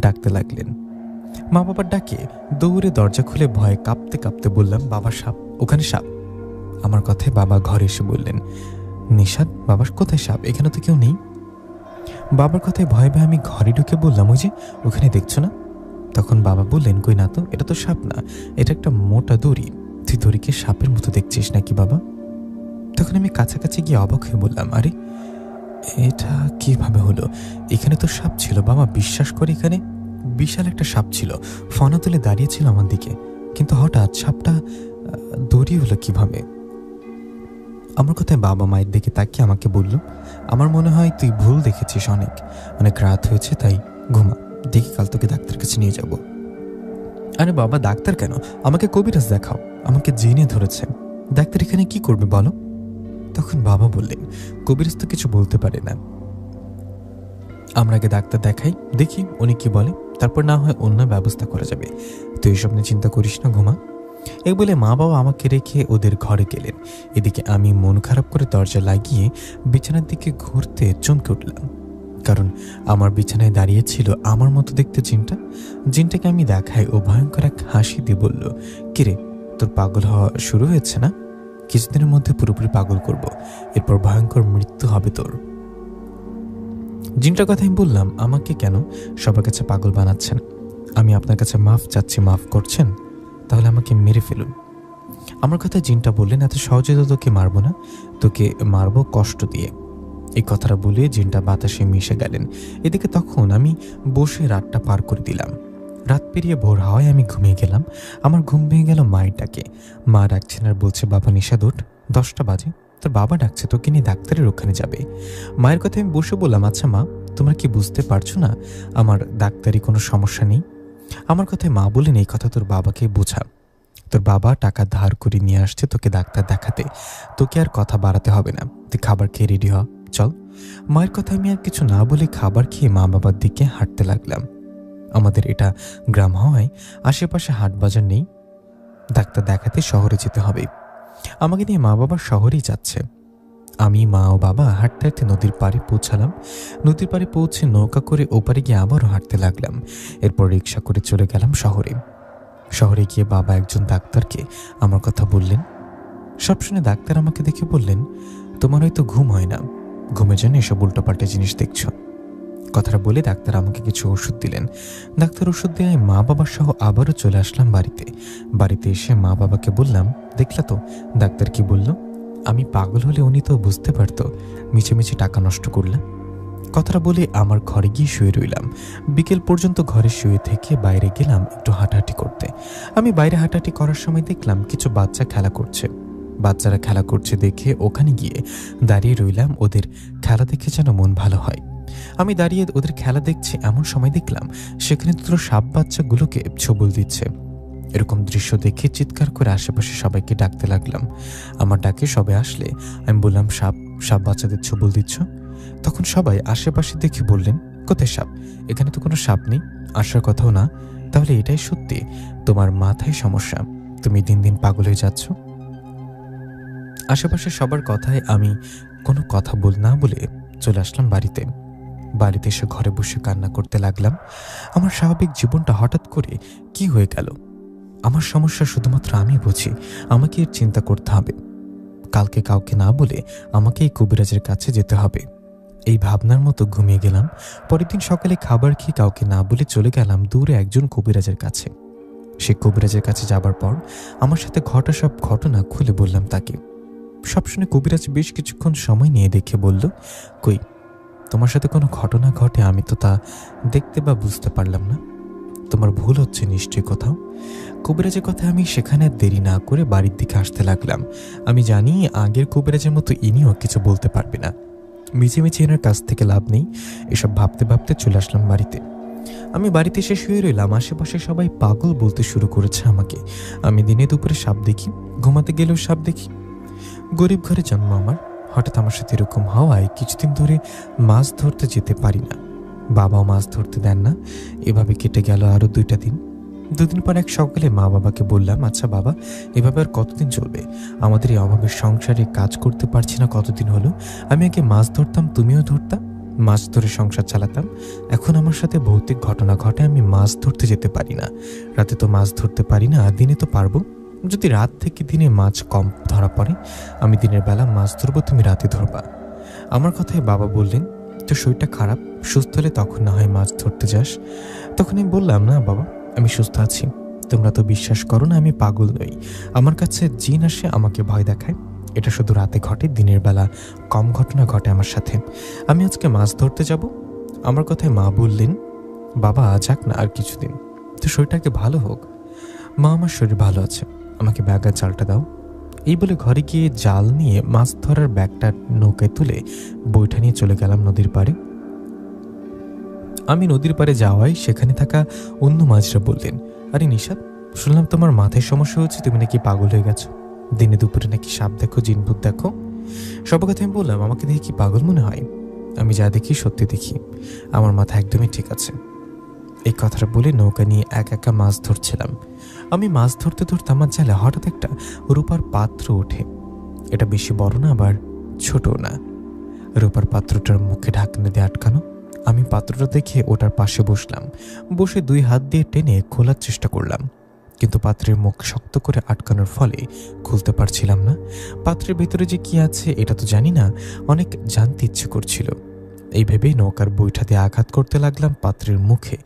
A: ডাকতে লাগলেন। মা বাবার ডাকে দৌড়ে দরজা খুলে ভয়ে কাঁপতে কাঁপতে বললাম, বাবা সাপ, ওখানে সাপ। আমার কথায় বাবা ঘরে এসে বললেন, নিশাত বাবার কোথায় সাপ, এখানে তো কেউ নেই। বাবার কথায় ভয়ে ভয়ে আমি ঘরে ঢুকে বললাম, ওই যে ওখানে দেখছো না? তখন বাবা বললেন, কই না তো, এটা তো সাপ না, এটা একটা মোটা দড়ি, তুই দড়িকে সাপের মতো দেখছিস নাকি বাবা? তখন আমি কাছাকাছি গিয়ে অবাক হয়ে বললাম, আরে এটা কিভাবে হলো? এখানে তো সাপ ছিল বাবা, বিশ্বাস করে এখানে বিশাল একটা সাপ ছিল, ফনা তুলে দাঁড়িয়েছিল আমার দিকে, কিন্তু হঠাৎ সাপটা দড়ি হলো কিভাবে? আমার কথায় বাবা মায়ের দিকে তাকিয়ে আমাকে বলল, আমার মনে হয় তুই ভুল দেখেছিস, অনেক অনেক রাত হয়েছে, তাই ঘুমা, দেখি কাল তোকে ডাক্তার কাছে নিয়ে যাব। আরে বাবা ডাক্তার কেন, আমাকে কবিরাজ দেখাও, আমাকে জেনে ধরেছে, ডাক্তার এখানে কি করবে বলো? তখন বাবা বললেন, কবিরাজ তো কিছু বলতে পারে না, আমরা আগে ডাক্তার দেখাই, দেখি উনি কি বলে, তারপর না হয় অন্য ব্যবস্থা করা যাবে, তুই এসব নিয়ে চিন্তা করিস না, ঘুমা। এই বলে মা বাবা আমাকে রেখে ওদের ঘরে গেলেন। এদিকে আমি মন খারাপ করে দরজা লাগিয়ে বিছানার দিকে ঘুরতে চমকে উঠলাম, কারণ আমার বিছানায় দাঁড়িয়ে ছিল আমার মতো দেখতে জিনটা। জিনটাকে আমি দেখাই, ও ভয়ঙ্কর এক হাসি দিয়ে বলল, কিরে তোর পাগল হওয়া শুরু হয়েছে না? কিছুদিনের মধ্যে পুরোপুরি পাগল করব, এরপর ভয়ঙ্কর মৃত্যু হবে তোর। জিনটার কথা আমি বললাম, আমাকে কেন সবার কাছে পাগল বানাচ্ছেন? আমি আপনার কাছে মাফ চাচ্ছি, মাফ করছেন? তাহলে আমাকে মেরে ফেলুন। আমার কথা জিনটা বললেন, এত সহজে তো তোকে মারবো না, তোকে মারবো কষ্ট দিয়ে। এই কথাটা বলে জিনটা বাতাসে মিশে গেলেন। এদিকে তখন আমি বসে রাতটা পার করে দিলাম। রাত পেরিয়ে ভোর হওয়ায় আমি ঘুমিয়ে গেলাম। আমার ঘুম ভেঙে গেল মায়ের ডাকে। মা ডাকছেন আর বলছে, বাবা নিশাদ ওঠ, 10টা বাজে, তোর বাবা ডাকছে, তোকে নিয়ে ডাক্তারের ওখানে যাবে। মায়ের কথা আমি বসে বললাম, আচ্ছা মা, তোমরা কি বুঝতে পারছো না আমার ডাক্তারি কোনো সমস্যা নেই? আমার কথায় মা বললেন, এই কথা তোর বাবাকে বোঝা, তোর বাবা টাকা ধার করে নিয়ে আসছে তোকে ডাক্তার দেখাতে, তোকে আর কথা বাড়াতে হবে না, তুই খাবার খেয়ে রেডি হ, চল। মায়ের কথা আমি আর কিছু না বলে খাবার খেয়ে মা বাবার দিকে হাঁটতে লাগলাম। আমাদের এটা গ্রাম হওয়ায় আশেপাশে হাট বাজার নেই, ডাক্তার দেখাতে শহরে যেতে হবে। আমাকে নিয়ে মা বাবা শহরেই যাচ্ছে। আমি, মা ও বাবা হাঁটতে হাঁটতে নদীর পাড়ে পৌঁছালাম। নদীর পাড়ে পৌঁছে নৌকা করে ওপারে গিয়ে আবারও হাঁটতে লাগলাম। এরপর রিক্সা করে চলে গেলাম শহরে। শহরে গিয়ে বাবা একজন ডাক্তারকে আমার কথা বললেন। সব শুনে ডাক্তার আমাকে দেখে বললেন, তোমার হয়তো ঘুম হয় না, ঘুমের জন্য এসব উল্টোপাল্টা জিনিস দেখছ। কথাটা বলে ডাক্তার আমাকে কিছু ওষুধ দিলেন। ডাক্তার ওষুধ দিয়ে মা বাবার সহ আবারও চলে আসলাম বাড়িতে। বাড়িতে এসে মা বাবাকে বললাম, দেখলা তো ডাক্তার কি বলল? আমি পাগল হলে উনি তো বুঝতে পারতো, মিছে মিছে টাকা নষ্ট করলাম। কথাটা বলে আমার ঘরে গিয়ে শুয়ে রইলাম। বিকেল পর্যন্ত ঘরে শুয়ে থেকে বাইরে গেলাম একটু হাঁটাহাঁটি করতে। আমি বাইরে হাঁটাহাঁটি করার সময় দেখলাম কিছু বাচ্চা খেলা করছে। বাচ্চারা খেলা করছে দেখে ওখানে গিয়ে দাঁড়িয়ে রইলাম। ওদের খেলা দেখে যেন মন ভালো হয়। আমি দাঁড়িয়ে ওদের খেলা দেখছি, এমন সময় দেখলাম সেখানে দুটো সাপ বাচ্চাগুলোকে ছবল দিচ্ছে। এরকম দৃশ্য দেখে চিৎকার করে আশেপাশে সবাইকে ডাকতে লাগলাম। আমার ডাকে সবাই আসলে আমি বললাম, সাপ সাপ বাচ্চাদের ছবল দিচ্ছ? তখন সবাই আশেপাশে দেখে বললেন, কোথায় সাপ? এখানে তো কোনো সাপ নেই, আসার কথাও না। তাহলে এটাই সত্যি, তোমার মাথায় সমস্যা, তুমি দিন দিন পাগল হয়ে যাচ্ছ। আশেপাশে সবার কথায় আমি কোনো কথা না বলে চলে আসলাম বাড়িতে। বাড়িতে এসে ঘরে বসে কান্না করতে লাগলাম। আমার স্বাভাবিক জীবনটা হঠাৎ করে কি হয়ে গেল? আমার সমস্যা শুধুমাত্র আমি বুঝি, আমাকে এর চিন্তা করতে হবে। কালকে কাউকে না বলে আমাকে এই কবিরাজের কাছে যেতে হবে, এই ভাবনার মতো ঘুমিয়ে গেলাম। পরের দিন সকালে খাবার খেয়ে কাউকে না বলে চলে গেলাম দূরে একজন কবিরাজের কাছে। সে কবিরাজের কাছে যাবার পর আমার সাথে ঘটা সব ঘটনা খুলে বললাম তাকে। সব শুনে কবিরাজ বেশ কিছুক্ষণ সময় নিয়ে দেখে বলল, কই, তোমার সাথে কোনো ঘটনা ঘটে আমি তো তা দেখতে বা বুঝতে পারলাম না। তোমার ভুল হচ্ছে নিশ্চয়ই কোথাও। কবিরাজের কথা আমি সেখানে দেরি না করে বাড়ির দিকে আসতে লাগলাম। আমি জানি আগের কবিরাজের মতো ইনিও কিছু বলতে পারবে না, মিছিমিছি এনার কাছ থেকে লাভ নেই। এসব ভাবতে ভাবতে চলে আসলাম বাড়িতে। আমি বাড়িতে এসে শুয়ে রইলাম। আশেপাশে সবাই পাগল বলতে শুরু করেছে আমাকে। আমি দিনে দুপুরে সাপ দেখি, ঘুমাতে গেলেও সাপ দেখি। গরিব ঘরে জন্ম আমার, হঠাৎ আমার সাথে এরকম হওয়ায় কিছুদিন ধরে মাছ ধরতে যেতে পারি না। বাবাও মাছ ধরতে দেন না। এভাবে কেটে গেল আরো 2টা দিন। 2 দিন পর এক সকালে মা বাবাকে বললাম, আচ্ছা বাবা, এভাবে আর কতদিন চলবে? আমাদের এই অভাবের সংসারে কাজ করতে পারছি না কতদিন হলো। আমি আগে মাছ ধরতাম, তুমিও ধরতাম, মাছ ধরে সংসার চালাতাম। এখন আমার সাথে ভৌতিক ঘটনা ঘটে, আমি মাছ ধরতে যেতে পারি না। রাতে তো মাছ ধরতে পারি না, দিনে তো পারবো। যদি রাত থেকে দিনে মাছ কম ধরা পড়ে, আমি দিনের বেলা মাছ ধরবো, তুমি রাতে ধরবা। আমার কথায় বাবা বললেন, তো শরীরটা খারাপ, সুস্থ হলে তখন না হয় মাছ ধরতে যাস। তখন আমি বললাম, না বাবা, আমি সুস্থ আছি। তোমরা তো বিশ্বাস করো না, আমি পাগল নই। আমার কাছে জিন আসে, আমাকে ভয় দেখায়। এটা শুধু রাতে ঘটে, দিনের বেলা কম ঘটনা ঘটে আমার সাথে। আমি আজকে মাছ ধরতে যাব। আমার কথায় মা বললেন, বাবা যাক না আর কিছুদিন, তো শরীরটাকে ভালো হোক। মা, আমার শরীর ভালো আছে, আমাকে ব্যাগ আর জালটা দাও। এই বলে ঘরে গিয়ে জাল নিয়ে মাছ ধরার ব্যাগটা নৌকায় তুলে বৈঠা নিয়ে চলে গেলাম নদীর পাড়ে। আমি নদীর পাড়ে যাওয়ায় সেখানে থাকা অন্য মাঝরা বললেন, আরে নিশাত, শুনলাম তোমার মাথায় সমস্যা হচ্ছে, তুমি নাকি পাগল হয়ে গেছো, দিনে দুপুরে নাকি সাপ দেখো, জিনভূত দেখো। সব কথা আমি বললাম, আমাকে দেখে কি পাগল মনে হয়? আমি যা দেখি সত্যি দেখি, আমার মাথা একদমই ঠিক আছে। এই কথাটা বলে নৌকা নিয়ে একা মাছ ধরছিলাম। আমি মাছ ধরতে ধরতে আমার জালে হঠাৎ একটা রূপার পাত্র ওঠে। এটা বেশি বড় না, আবার ছোটও না। রূপার পাত্রটার মুখে ঢাকনা দিয়ে আটকানো। আমি পাত্রটা দেখে ওটার পাশে বসলাম। বসে 2 হাত দিয়ে টেনে খোলার চেষ্টা করলাম, কিন্তু পাত্রের মুখ শক্ত করে আটকানোর ফলে খুলতে পারছিলাম না। পাত্রের ভেতরে যে কি আছে এটা তো জানি না, অনেক জানতে ইচ্ছে করছিল। এই ভেবেই নৌকার বৈঠাতে আঘাত করতে লাগলাম পাত্রের মুখে।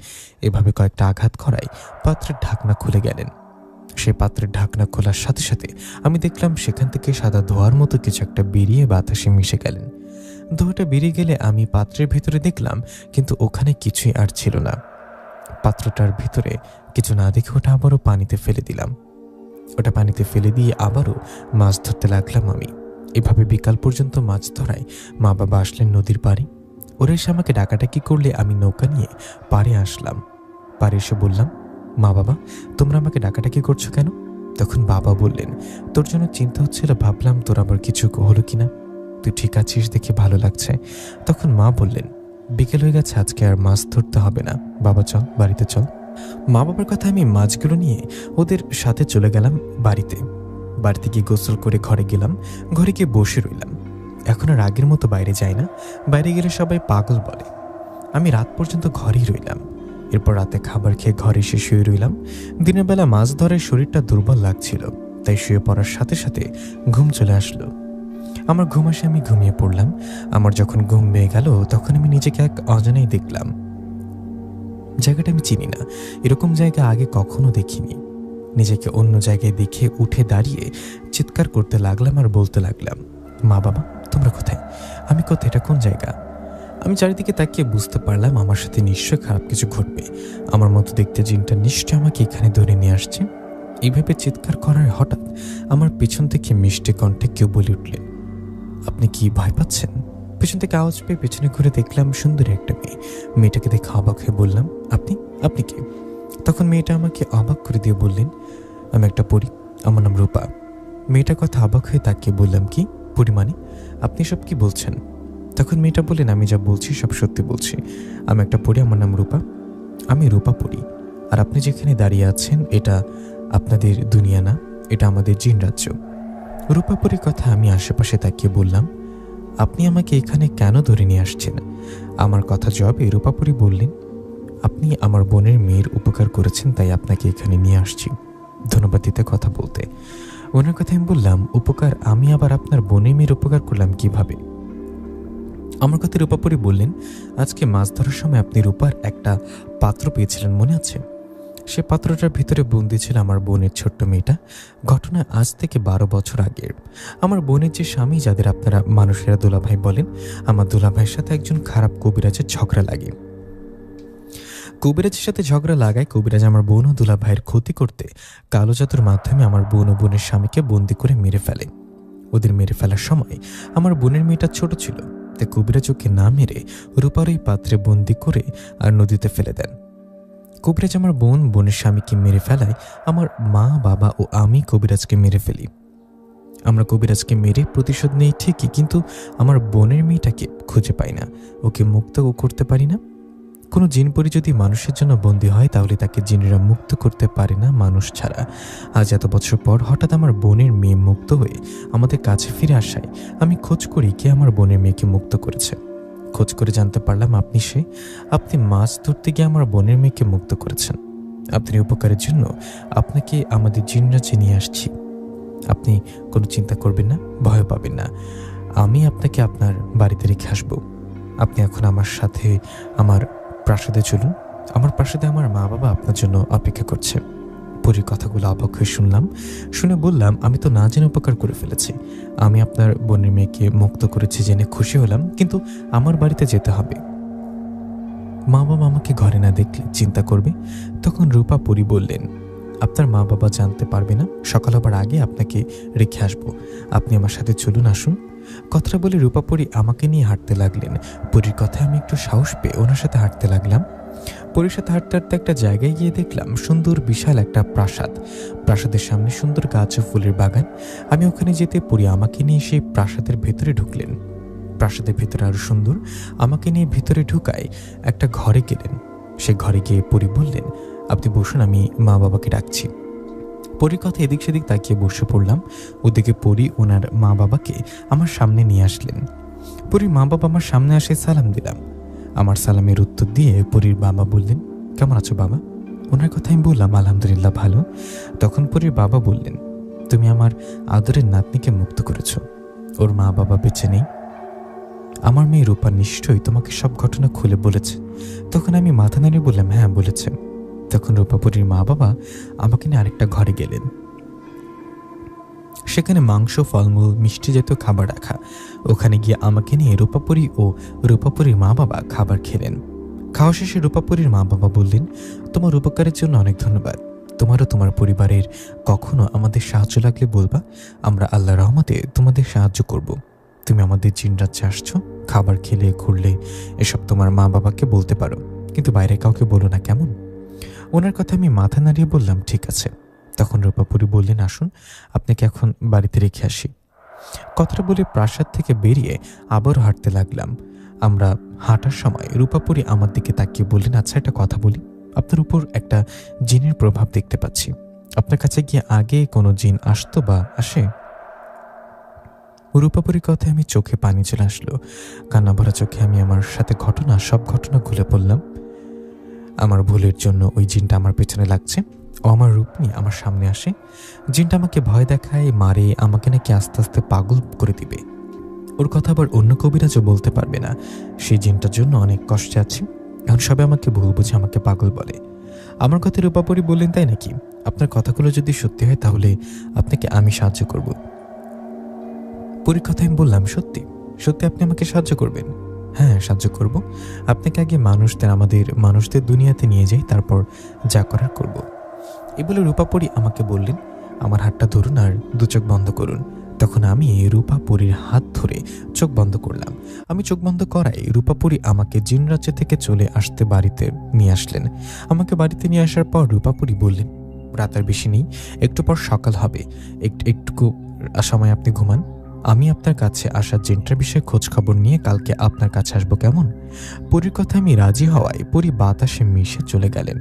A: এভাবে কয়েকটা আঘাত করায় পাত্রের ঢাকনা খুলে গেলেন। সে পাত্রের ঢাকনা খোলার সাথে সাথে আমি দেখলাম সেখান থেকে সাদা ধোঁয়ার মতো কিছু একটা বেরিয়ে বাতাসে মিশে গেলেন। ধোঁয়াটা বেরিয়ে গেলে আমি পাত্রের ভিতরে দেখলাম, কিন্তু ওখানে কিছুই আর ছিল না। পাত্রটার ভিতরে কিছু না দেখে ওটা আবারও পানিতে ফেলে দিলাম। ওটা পানিতে ফেলে দিয়ে আবারও মাছ ধরতে লাগলাম আমি। এভাবে বিকাল পর্যন্ত মাছ ধরায় মা বাবা আসলেন নদীর পাড়ে। ওরা এসে আমাকে ডাকাডাকি করলে আমি নৌকা নিয়ে পাড়ে আসলাম। পাড়ে এসে বললাম, মা বাবা, তোমরা আমাকে ডাকাডাকি করছো কেন? তখন বাবা বললেন, তোর জন্য চিন্তা হচ্ছিল, ভাবলাম তোর আবার কিছু হলো কিনা, তুই ঠিক আছিস দেখে ভালো লাগছে। তখন মা বললেন, বিকেল হয়ে গেছে, আজকে আর মাছ ধরতে হবে না, বাবা চল বাড়িতে চল। মা বাবার কথা আমি মাছগুলো নিয়ে ওদের সাথে চলে গেলাম বাড়িতে। বাড়িতে গিয়ে গোসল করে ঘরে গেলাম। ঘরে গিয়ে বসে রইলাম। এখন আর আগের মতো বাইরে যাই না, বাইরে গেলে সবাই পাগল বলে। আমি রাত পর্যন্ত ঘরেই রইলাম। এরপর রাতে খাবার খেয়ে ঘরে এসে শুয়ে রইলাম। দিনের বেলা মাছ ধরে শরীরটা দুর্বল লাগছিল, তাই শুয়ে পড়ার সাথে সাথে ঘুম চলে আসলো। আমার ঘুম আসে, আমি ঘুমিয়ে পড়লাম। আমার যখন ঘুম পেয়ে গেল তখন আমি নিজেকে এক অজানাই দেখলাম। জায়গাটা আমি চিনি না, এরকম জায়গা আগে কখনো দেখিনি। নিজেকে অন্য জায়গায় দেখে উঠে দাঁড়িয়ে চিৎকার করতে লাগলাম আর বলতে লাগলাম, মা বাবা, তোমরা কোথায়? আমি কোথায়? এটা কোন জায়গা? আমি চারিদিকে তাকিয়ে বুঝতে পারলাম আমার সাথে নিশ্চয় খারাপ কিছু ঘটবে। আমার মতো দেখতে জিনটা নিশ্চয় আমাকে এখানে ধরে নিয়ে আসছে। এইভাবে চিৎকার করার হঠাৎ আমার পেছন থেকে মিষ্টি কণ্ঠে কেউ বলে উঠলেন, আপনি কি ভয় পাচ্ছেন? পেছন থেকে আওয়াজ পেয়ে পেছনে ঘুরে দেখলাম সুন্দরী একটা মেয়ে। মেয়েটাকে দেখে অবাক হয়ে বললাম, আপনি আপনি কে? তখন মেয়েটা আমাকে অবাক করে দিয়ে বললেন, আমি একটা পরী, আমার নাম রূপা। মেয়েটার কথা অবাক হয়ে তাকিয়ে বললাম, কি পরী মানে? আপনি সব কি বলছেন? তখন মেয়েটা বললেন, আমি যা বলছি সব সত্যি বলছি। আমি একটা পরী, আমার নাম রূপা। আমি রূপা পরী। আর আপনি যেখানে দাঁড়িয়ে আছেন এটা আপনাদের দুনিয়া না, এটা আমাদের জিন রাজ্য। রূপাপরীর কথা আমি আশেপাশে তাকিয়ে বললাম, আপনি আমাকে এখানে কেন ধরে নিয়ে আসছেন? আমার কথা জবাবে রূপাপরী বললেন, আপনি আমার বোনের মেয়ের উপকার করেছেন, তাই আপনাকে এখানে নিয়ে আসছি ধন্যবাদ দিতে, কথা বলতে। ওনার কথা আমি বললাম, উপকার? আমি আবার আপনার বোনের মেয়ের উপকার করলাম কিভাবে? আমার কথা রূপাপরী বললেন, আজকে মাছ ধরার সময় আপনি রূপার একটা পাত্র পেয়েছিলেন, মনে আছে? সে পাত্রটার ভিতরে বন্দি ছিল আমার বোনের ছোট্ট মেয়েটা। ঘটনা আজ থেকে 12 বছর আগের। আমার বোনের যে স্বামী, যাদের আপনারা মানুষেরা দুলাভাই বলেন, আমার দুলাভাইয়ের সাথে একজন খারাপ কবিরাজের ঝগড়া লাগে। কবিরাজের সাথে ঝগড়া লাগায় কবিরাজ আমার বোন ও দুলাভাইয়ের ক্ষতি করতে কালো জাদুর মাধ্যমে আমার বোন ও বোনের স্বামীকে বন্দি করে মেরে ফেলে। ওদের মেরে ফেলার সময় আমার বোনের মেয়েটা ছোট ছিল, তাই কবিরাজ ওকে না মেরে রূপার ওই পাত্রে বন্দি করে আর নদীতে ফেলে দেন। কবিরাজ আমার বোনের স্বামীকে মেরে ফেলায় আমার মা, বাবা ও আমি কবিরাজকে মেরে ফেলি। আমরা কবিরাজকে মেরে প্রতিশোধ নেই ঠিকই, কিন্তু আমার বোনের মেয়েটাকে খুঁজে পাই না, ওকে মুক্তও করতে পারি না। কোনো জিনপরি যদি মানুষের জন্য বন্দী হয় তাহলে তাকে জিনেরা মুক্ত করতে পারে না মানুষ ছাড়া। আজ এত বছর পর হঠাৎ আমার বোনের মেয়ে মুক্ত হয়ে আমাদের কাছে ফিরে আসায় আমি খোঁজ করি কে আমার বোনের মেয়েকে মুক্ত করেছে। খোঁজ করে জানতে পারলাম আপনি সে। আপনি মাছ ধরতে গিয়ে আমার বোনের মেয়েকে মুক্ত করেছেন। আপনার উপকারের জন্য আপনাকে আমাদের জিনরাজ্যে নিয়ে আসছি। আপনি কোনো চিন্তা করবেন না, ভয় পাবেন না। আমি আপনাকে আপনার বাড়িতে রেখে আসবো। আপনি এখন আমার সাথে আমার প্রাসাদে চলুন। আমার প্রাসাদে আমার মা বাবা আপনার জন্য অপেক্ষা করছে। পরীর কথাগুলো অবাক হয়ে শুনলাম। শুনে বললাম, আমি তো না জেনে উপকার করে ফেলেছি। আমি আপনার বোনের মেয়েকে মুক্ত করেছি জেনে খুশি হলাম, কিন্তু আমার বাড়িতে যেতে হবে। মা বাবা আমাকে ঘরে না দেখলে চিন্তা করবে। তখন রূপা পরী বললেন, আপনার মা বাবা জানতে পারবে না, সকাল হবার আগে আপনাকে রেখে আসবো। আপনি আমার সাথে চলুন, আসুন। কথাটা বলে রূপা পরী আমাকে নিয়ে হাঁটতে লাগলেন। পরীর কথায় আমি একটু সাহস পেয়ে ওনার সাথে হাঁটতে লাগলাম। পরীর সাথে হাঁটতে হাঁটতে একটা জায়গায় গিয়ে দেখলাম সুন্দর বিশাল একটা প্রাসাদ। প্রাসাদের সামনে সুন্দর গাছ ও ফুলের বাগান। আমি ওখানে যেতে পরী আমাকে নিয়ে সেই প্রাসাদের ভেতরে ঢুকলেন। প্রাসাদের ভেতরে আরো সুন্দর। আমাকে নিয়ে ভেতরে ঢুকায় একটা ঘরে গেলেন। সে ঘরে গিয়ে পরী বললেন, আপনি বসুন, আমি মা বাবাকে ডাকছি। পরীর কথা এদিক সেদিক তাকিয়ে বসে পড়লাম। ওদিকে পরী ওনার মা বাবাকে আমার সামনে নিয়ে আসলেন। পরীর মা বাবা আমার সামনে আসে সালাম দিলাম। আমার সালামের উত্তর দিয়ে পরীর বাবা বললেন, কেমন আছো বাবা? ওনার কথা আমি বললাম, আলহামদুলিল্লাহ ভালো। তখন পরীর বাবা বললেন, তুমি আমার আদরের নাতনিকে মুক্ত করেছ। ওর মা বাবা বেঁচে নেই। আমার মেয়ে রূপা নিশ্চয়ই তোমাকে সব ঘটনা খুলে বলেছে। তখন আমি মাথা নাড়িয়ে বললাম, হ্যাঁ বলেছে। তখন রূপাপরীর মা বাবা আমাকে নিয়ে আরেকটা ঘরে গেলেন। সেখানে মাংস, ফলমূল, মিষ্টি জাতীয় খাবার রাখা। ওখানে গিয়ে আমাকে নিয়ে রূপাপরী ও রূপাপরীর মা বাবা খাবার খেলেন। খাওয়া শেষে রূপাপরীর মা বাবা বললেন, তোমার উপকারের জন্য অনেক ধন্যবাদ। তোমারও তোমার পরিবারের কখনো আমাদের সাহায্য লাগলে বলবা, আমরা আল্লাহর রহমতে তোমাদের সাহায্য করব। তুমি আমাদের জিন রাজ্যে আসছো, খাবার খেলে ঘুরলে এসব তোমার মা বাবাকে বলতে পারো, কিন্তু বাইরে কাউকে বলো না, কেমন? ওনার কথা আমি মাথা নাড়িয়ে বললাম, ঠিক আছে। তখন রূপাপরী বললেন, আসুন, আপনাকে এখন বাড়িতে রেখে আসি। কথাটা বলে প্রাসাদ থেকে বেরিয়ে আবারও হাঁটতে লাগলাম। আমরা হাঁটার সময় রূপাপরী আমার দিকে তাকিয়ে বললেন, আচ্ছা একটা কথা বলি, আপনার উপর একটা জিনের প্রভাব দেখতে পাচ্ছি। আপনার কাছে গিয়ে আগে কোনো জিন আসতো বা আসে? রূপাপরীর কথায় আমি চোখে পানি চলে আসলো। কান্না ভরা চোখে আমি আমার সাথে সব ঘটনা খুলে বললাম। আমার ভুলের জন্য ওই জিনটা আমার পেছনে লাগছে। ও আমার রূপ নিয়ে আমার সামনে আসে। জিনটা আমাকে ভয় দেখায়, মারে, আমাকে নাকি আস্তে আস্তে পাগল করে দিবে। ওর কথা আবার অন্য কবিরাজও বলতে পারবে না। সেই জিনটার জন্য অনেক কষ্টে আছি। এখন সবাই আমাকে ভুল বুঝে আমাকে পাগল বলে। আমার কথা রূপাপরী বললেন, তাই নাকি? আপনার কথাগুলো যদি সত্যি হয় তাহলে আপনাকে আমি সাহায্য করব। পরীর কথা আমি বললাম, সত্যি সত্যি আপনি আমাকে সাহায্য করবেন? হ্যাঁ, সাহায্য করব। আপনাকে আগে আমাদের মানুষদের দুনিয়াতে নিয়ে যাই, তারপর যা করার করব। এই বলে রূপাপরী আমাকে বললেন, আমার হাতটা ধরুন আর দু চোখ বন্ধ করুন। তখন আমি রূপাপরীর হাত ধরে চোখ বন্ধ করলাম। আমি চোখ বন্ধ করাই রূপাপরী আমাকে জিন রাজ্য থেকে চলে আসতে বাড়িতে নিয়ে আসলেন। আমাকে বাড়িতে নিয়ে আসার পর রূপাপরী বললেন, রাত আর বেশি নেই, একটু পর সকাল হবে, একটুকু সময় আপনি ঘুমান। আমি আপনার কাছে আসার জিনটার বিষয়ে খোঁজ খবর নিয়ে কালকে আপনার কাছে আসবো, কেমন? পরীর কথা আমি রাজি হওয়ায় পরী বাতাসে মিশে চলে গেলেন।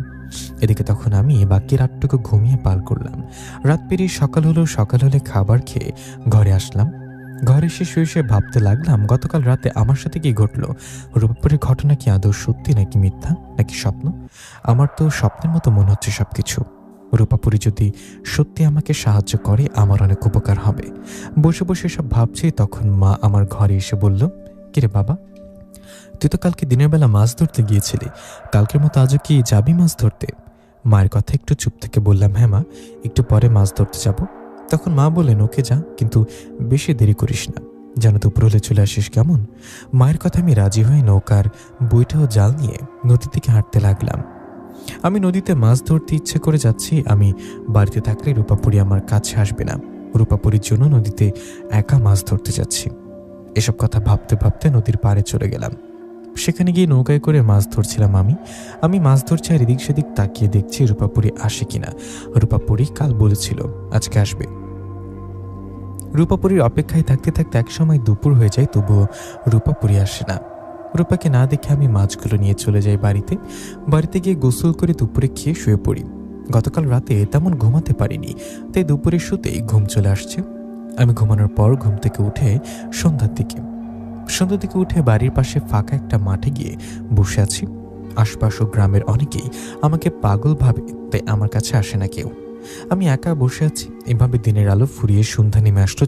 A: এদিকে তখন আমি বাকি রাতটুকু ঘুমিয়ে পার করলাম। রাত পেরিয়ে সকাল হলে খাবার খেয়ে ঘরে আসলাম। ঘরে এসে শুয়ে শুয়ে ভাবতে লাগলাম, গতকাল রাতে আমার সাথে কি ঘটলো? রূপাপরীর ঘটনা কি আদৌ সত্যি নাকি মিথ্যা নাকি স্বপ্ন? আমার তো স্বপ্নের মতো মনে হচ্ছে সবকিছু। রূপাপরী যদি সত্যি আমাকে সাহায্য করে আমার অনেক উপকার হবে। বসে বসে সব ভাবছি, তখন মা আমার ঘরে এসে বলল, কিরে বাবা, তুই তো কালকে দিনের বেলা মাছ ধরতে গিয়েছিলি, কালকের মতো আজও কি যাবি মাছ ধরতে? মায়ের কথা একটু চুপ থেকে বললাম, হ্যাঁ মা, একটু পরে মাছ ধরতে যাব। তখন মা বললেন, ওকে যা, কিন্তু বেশি দেরি করিস না, যেন দুপুর হলে চলে আসিস, কেমন? মায়ের কথা আমি রাজি হয়ে নৌকার বইটা ও জাল নিয়ে নদীর দিকে হাঁটতে লাগলাম। আমি নদীতে মাছ ধরতে ইচ্ছে করে যাচ্ছি। আমি বাড়িতে থাকলে রূপাপরী আমার কাছে আসবে না। রূপাপরীর জন্য নদীতে একা মাছ ধরতে যাচ্ছি। এসব কথা ভাবতে ভাবতে নদীর পাড়ে চলে গেলাম। সেখানে গিয়ে নৌকায় করে মাছ ধরছিলাম। আমি মাছ ধরছি আর এদিক সেদিক তাকিয়ে দেখছি রূপাপরী আসে কিনা। রূপাপরী কাল বলেছিল আজকে আসবে। রূপাপরীর অপেক্ষায় থাকতে থাকতে একসময় দুপুর হয়ে যায়, তবুও রূপাপরী আসে না। রূপাকে না দেখে আমি মাছগুলো নিয়ে চলে যাই বাড়িতে গিয়ে গোসল করে দুপুরে খেয়ে শুয়ে পড়ি। গতকাল রাতে তেমন ঘুমাতে পারিনি, তাই দুপুরে শুতেই ঘুম চলে আসছে। আমি ঘুমানোর পর ঘুম থেকে উঠে সন্ধ্যার দিকে উঠে বাড়ির পাশে ফাঁকা একটা মাঠে গিয়ে বসে আছি। আশপাশ ও গ্রামের অনেকেই আমাকে পাগল ভাবে, তাই আমার কাছে আসে না কেউ। আমি একা বসে আছি। এভাবে দিনের আলো ফুরিয়ে সন্ধ্যা নেমে আসলো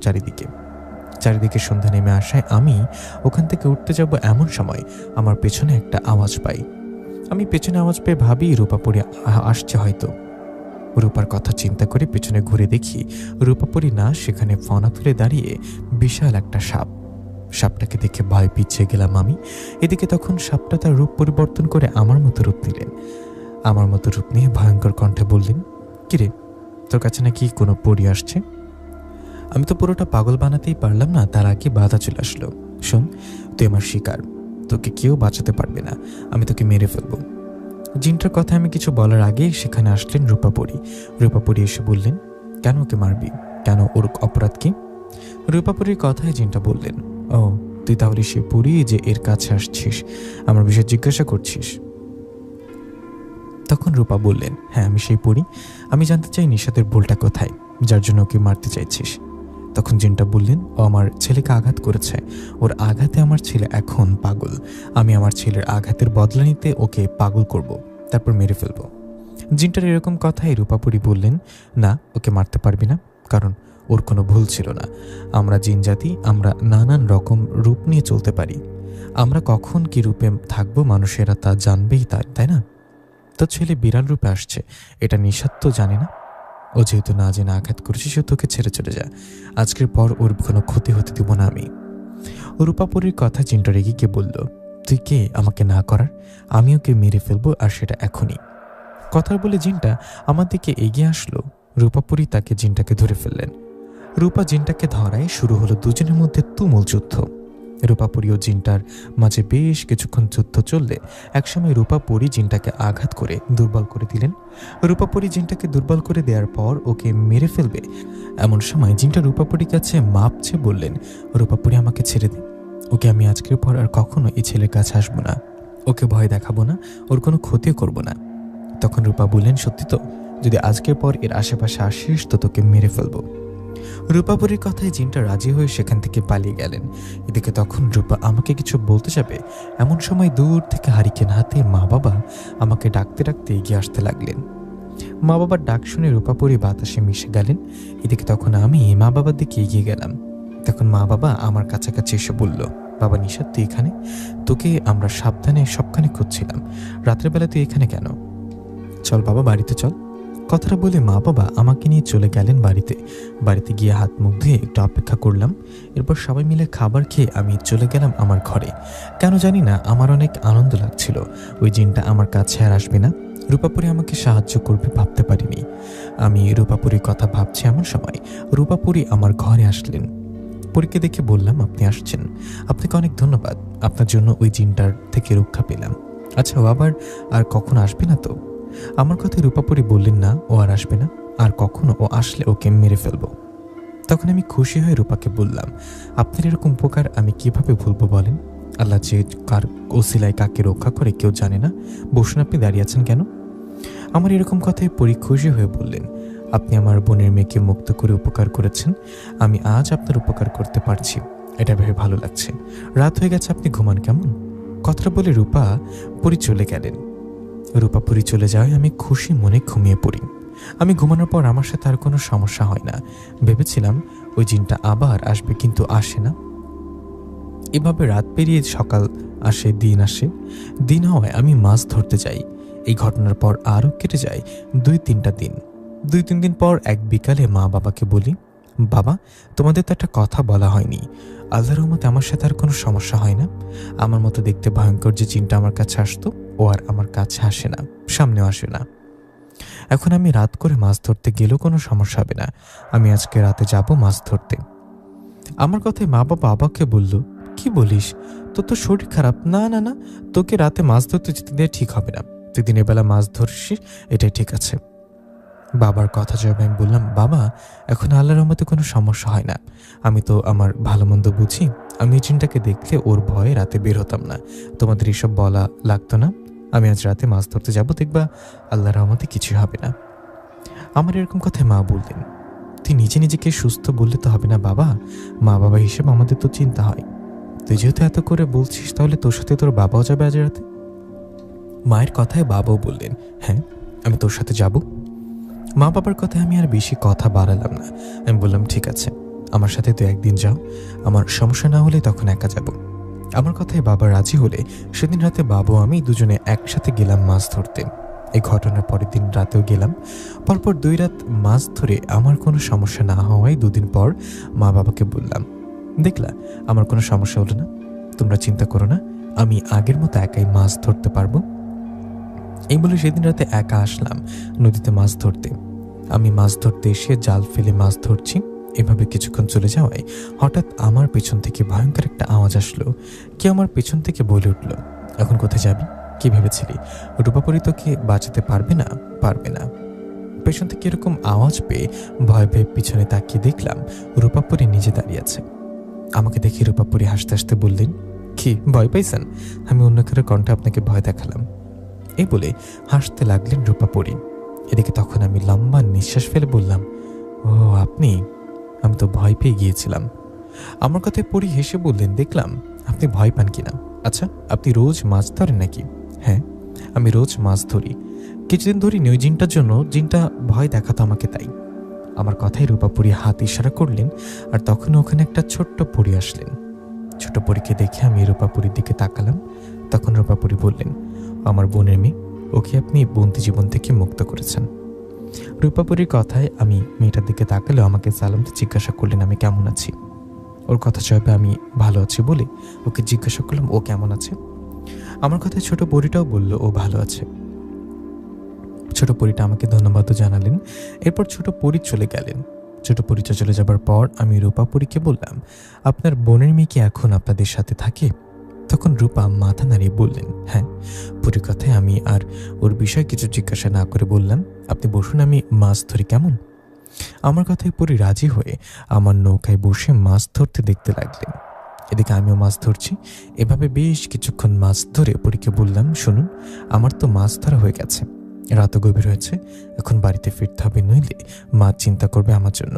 A: চারিদিকে সন্ধ্যা নেমে আসায় আমি ওখান থেকে উঠতে যাব, এমন সময় আমার পেছনে একটা আওয়াজ পাই। আমি পেছনে আওয়াজ পেয়ে ভাবি রূপাপরী আসছে হয়তো। রূপার কথা চিন্তা করে পেছনে ঘুরে দেখি রূপাপরী না, সেখানে ফনা তুলে দাঁড়িয়ে বিশাল একটা সাপটাকে দেখে ভয় পিছিয়ে গেলাম আমি। এদিকে তখন সাপটা তার রূপ পরিবর্তন করে আমার মতো রূপ নিয়ে ভয়ঙ্কর কণ্ঠে বললেন, কিরে, তোর কাছে নাকি কোনো পরী আসছে? আমি তো পুরোটা পাগল বানাতেই পারলাম না, তার আগে বাধা চলে আসলো। শোন, তুই আমার শিকার, তোকে কেউ বাঁচাতে পারবে না, আমি তোকে মেরে ফেলবো। জিনটার কথা আমি কিছু বলার আগে সেখানে আসলেন রূপাপরী এসে বললেন, কেন ওকে মারবি? কেন, ওর অপরাধ কি? রূপাপরীর কথায় জিনটা বললেন, ও, তুই তাহলে সে পরী যে এর কাছে আসছিস, আমার বিষয়ে জিজ্ঞাসা করছিস? তখন রূপা বললেন, হ্যাঁ, আমি সেই পরী। আমি জানতে চাই নিশাতের ভুলটা কোথায়, যার জন্য ওকে মারতে চাইছিস? তখন জিনটা বললেন, ও আমার ছেলেকে আঘাত করেছে, ওর আঘাতে আমার ছেলে এখন পাগল। আমি আমার ছেলের আঘাতের বদলা নিতে ওকে পাগল করব, তারপর মেরে ফেলবো। জিনটার এরকম কথাই রূপাপরী বললেন, না, ওকে মারতে পারবি না, কারণ ওর কোনো ভুল ছিল না। আমরা জিন জাতি, আমরা নানান রকম রূপ নিয়ে চলতে পারি। আমরা কখন কি রূপে থাকবো মানুষেরা তা জানবেই, তাই না? তো ছেলে বিড়াল রূপে আসছে, এটা নিশাত তো জানে না। ও যেহেতু না জেনে আঘাত করেছে, সে তোকে ছেড়ে চলে যা। আজকের পর ওর কোনো ক্ষতি হতে দিব না আমি। রূপাপরীর কথা চিন্তা রেগে গিয়ে বলল, তুই কে আমাকে না করার? আমি ওকে মেরে ফেলবো, আর সেটা এখনই। কথা বলে জিনটা আমার দিকে এগিয়ে আসলো। রূপাপরী তাকে জিনটাকে ধরে ফেললেন। রূপা জিনটাকে ধরায় শুরু হলো দুজনের মধ্যে তুমুল যুদ্ধ। রূপাপরী ও জিনটার মাঝে বেশ কিছুক্ষণ যুদ্ধ চললে একসময় রূপাপরী জিনটাকে আঘাত করে দুর্বল করে দিলেন। রূপাপরী জিনটাকে দুর্বল করে দেওয়ার পর ওকে মেরে ফেলবে, এমন সময় জিনটা রূপাপরীর কাছে মাপ চেয়ে বললেন, রূপাপরী, আমাকে ছেড়ে দে। ওকে আমি আজকের পর আর কখনো এই ছেলের কাছে আসবো না, ওকে ভয় দেখাবো না, ওর কোনো ক্ষতিও করবো না। তখন রূপা বললেন, সত্যি তো? যদি আজকের পর এর আশেপাশে আসিস তো তোকে মেরে ফেলবো। রূপাপরীর কথায় জিনটা রাজি হয়ে সেখান থেকে পালিয়ে গেলেন। এদিকে তখন রূপা আমাকে কিছু বলতে যাবে, এমন সময় দূর থেকে হারিকেন হাতে মা বাবা আমাকে ডাকতে ডাকতে এগিয়ে আসতে লাগলেন। মা বাবার ডাক শুনে রূপাপরী বাতাসে মিশে গেলেন। এদিকে তখন আমি মা বাবার দিকে এগিয়ে গেলাম। তখন মা বাবা আমার কাছাকাছি এসে বলল, বাবা নিশাত, তুই এখানে? তোকে আমরা সাবধানে সবখানে খুঁজছিলাম, রাত্রের বেলা তুই এখানে কেন? চল বাবা, বাড়িতে চল। কথাটা বলে মা বাবা আমাকে নিয়ে চলে গেলেন বাড়িতে গিয়ে হাত মুখ ধুয়ে একটু অপেক্ষা করলাম। এরপর সবাই মিলে খাবার খেয়ে আমি চলে গেলাম আমার ঘরে। কেন জানি না আমার অনেক আনন্দ লাগছিল। ওই জিনটা আমার কাছে আর আসবে না, রূপাপুরী আমাকে সাহায্য করবে ভাবতে পারিনি। আমি রূপাপুরীর কথা ভাবছি এমন সময় রূপাপুরী আমার ঘরে আসলেন। পরীকে দেখে বললাম, আপনি আসছেন, আপনাকে অনেক ধন্যবাদ, আপনার জন্য ওই জিনটার থেকে রক্ষা পেলাম। আচ্ছা, ও আবার আর কখনো আসবে না তো? আমার কথায় রূপাপুরী বললেন, না, ও আর আসবে না, আর কখনো ও আসলে ওকে মেরে ফেলবো। তখন আমি খুশি হয়ে রূপাকে বললাম, আপনার এরকম উপকার আমি কিভাবে ভুলবো বলেন? আল্লাহ যে কার ওসিলায় কাকে রক্ষা করে কেউ জানে না। বসুন, আপনি দাঁড়িয়ে আছেন কেন? আমার এরকম কথায় পরী খুশি হয়ে বললেন, আপনি আমার বোনের মেয়েকে মুক্ত করে উপকার করেছেন, আমি আজ আপনার উপকার করতে পারছি, এটা ভেবে ভালো লাগছে। রাত হয়ে গেছে, আপনি ঘুমান কেমন? কথাটা বলে রূপা পরী চলে গেলেন। রূপা পরী চলে যাওয়ায় আমি খুশি মনে ঘুমিয়ে পড়ি। আমি ঘুমানোর পর আমার সাথে আর কোনো সমস্যা হয় না। ভেবেছিলাম ওই জিনটা আবার আসবে, কিন্তু আসে না। এভাবে রাত পেরিয়ে সকাল আসে, দিন আসে। দিন হওয়ায় আমি মাছ ধরতে যাই। এই ঘটনার পর আরও কেটে যায় 2-3টা দিন। 2-3 দিন পর এক বিকালে মা বাবাকে বলি, বাবা, তোমাদের তো একটা কথা বলা হয়নি। আল্লাহর রহমতে আমার সাথে আর কোনো সমস্যা হয় না। আমার মতো দেখতে ভয়ঙ্কর যে জিনটা আমার কাছে আসতো, ও আর আমার কাছে আসে না, সামনেও আসে না। এখন আমি রাত করে মাছ ধরতে গেলেও কোনো সমস্যা হবে না। আমি আজকে রাতে যাব মাছ ধরতে। আমার কথায় মা বাবা অবাককে বলল, কি বলিস, তোর তো শরীর খারাপ। না না না, তোকে রাতে মাছ ধরতে যেতে দিয়ে ঠিক হবে না, তুই দিনের বেলা মাছ ধরছিস, এটাই ঠিক আছে। বাবার কথা জবাবে আমি বললাম, বাবা, এখন আল্লাহর রহমতে কোনো সমস্যা হয় না। আমি তো আমার ভালো মন্দ বুঝি। আমি এই জিনটাকে দেখলে ওর ভয়ে রাতে বের হতাম না। তোমাদের এসব বলা লাগতো না। আমি আজ রাতে মাছ ধরতে যাব, দেখবা আল্লাহর রহমতে কিছু হবে না। আমার এরকম কথায় মা বললেন, তুই নিজে নিজেকে সুস্থ বললে তো হবে না বাবা, মা বাবা হিসেবে আমাদের তো চিন্তা হয়। তুই যেহেতু এত করে বলছিস, তাহলে তোর সাথে তোর বাবাও যাবে আজ রাতে? মায়ের কথায় বাবাও বললেন, হ্যাঁ, আমি তোর সাথে যাব। মা বাবার কথায় আমি আর বেশি কথা বাড়ালাম না। আমি বললাম, ঠিক আছে, আমার সাথে তুই একদিন যাও, আমার সমস্যা না হলে তখন একা যাব। আমার কথায় বাবা রাজি হলে সেদিন রাতে বাবু আমি দুজনে একসাথে গেলাম মাছ ধরতে। এই ঘটনার পরের দিন রাতেও গেলাম। পরপর 2 রাত মাছ ধরে আমার কোনো সমস্যা না হওয়ায় 2 দিন পর মা বাবাকে বললাম, দেখলা, আমার কোনো সমস্যা হলো না, তোমরা চিন্তা করো না, আমি আগের মতো একাই মাছ ধরতে পারবো। এই বলে সেদিন রাতে একা আসলাম নদীতে মাছ ধরতে। আমি মাছ ধরতে এসে জাল ফেলে মাছ ধরছি। এভাবে কিছুক্ষণ চলে যাওয়ায় হঠাৎ আমার পেছন থেকে ভয়ঙ্কর একটা আওয়াজ আসলো। কেউ আমার পেছন থেকে বলে উঠল, এখন কোথায় যাবি? কি ভেবেছিলি রূপাপরি তোকে বাঁচাতে পারবে না? পারবে না। পেছন থেকে এরকম আওয়াজ পেয়ে ভয় পেয়ে পিছনে তাকিয়ে দেখলাম রূপাপরি নিজে দাঁড়িয়ে আছে। আমাকে দেখে রূপাপরি হাসতে হাসতে বললেন, কি ভয় পাইছেন? আমি অন্য কারো কণ্ঠে আপনাকে ভয় দেখালাম। এই বলে হাসতে লাগলেন রূপাপরি। এদিকে তখন আমি লম্বা নিঃশ্বাস ফেলে বললাম, ও আপনি? আমি তো ভয় পেয়ে গিয়েছিলাম। আমার কথায় পরি হেসে বললেন, দেখলাম আপনি ভয় পান কিনা। আচ্ছা, আপনি রোজ মাছ ধরেন নাকি? হ্যাঁ, আমি রোজ মাছ ধরি। কিছুদিন ধরিনি ওই জিনটার জন্য, জিনটা ভয় দেখাতো আমাকে, তাই। আমার কথায় রূপাপরি হাত ইশারা করলেন, আর তখন ওখানে একটা ছোট্ট পরি আসলেন। ছোট পরীকে দেখে আমি রূপাপরির দিকে তাকালাম। তখন রূপাপরি বললেন, আমার বোনের মেয়ে, ওকে আপনি বন্দি জীবন থেকে মুক্ত করেছেন। রূপাপরির কথায় আমি মেয়েটার দিকে তাকালেও আমাকে সালাম দিয়ে জিজ্ঞাসা করলেন আমি কেমন আছি। ওর কথা জবাবে আমি ভালো আছি বলে ওকে জিজ্ঞাসা করলাম ও কেমন আছে। আমার কথায় ছোট পরীটাও বলল ও ভালো আছে। ছোট পরীটা আমাকে ধন্যবাদও জানালেন। এরপর ছোট পরী চলে গেলেন। ছোট পরীটা চলে যাবার পর আমি রূপাপরিকে বললাম, আপনার বোনের মেয়ে কি এখন আপনাদের সাথে থাকে? তখন রূপা মাথা নাড়িয়ে বললেন, হ্যাঁ। পরীর কথায় আমি আর ওর বিষয়ে কিছু জিজ্ঞাসা না করে বললাম, আপনি বসুন, আমি মাছ ধরি কেমন। আমার কথায় পরী রাজি হয়ে আমার নৌকায় বসে মাছ ধরতে দেখতে লাগলেন। এদিকে আমিও মাছ ধরছি। এভাবে বেশ কিছুক্ষণ মাছ ধরে পরীকে বললাম, শুনুন, আমার তো মাছ ধরা হয়ে গেছে, রাতও গভীর হয়েছে, এখন বাড়িতে ফিরতে হবে, নইলে মা চিন্তা করবে আমার জন্য।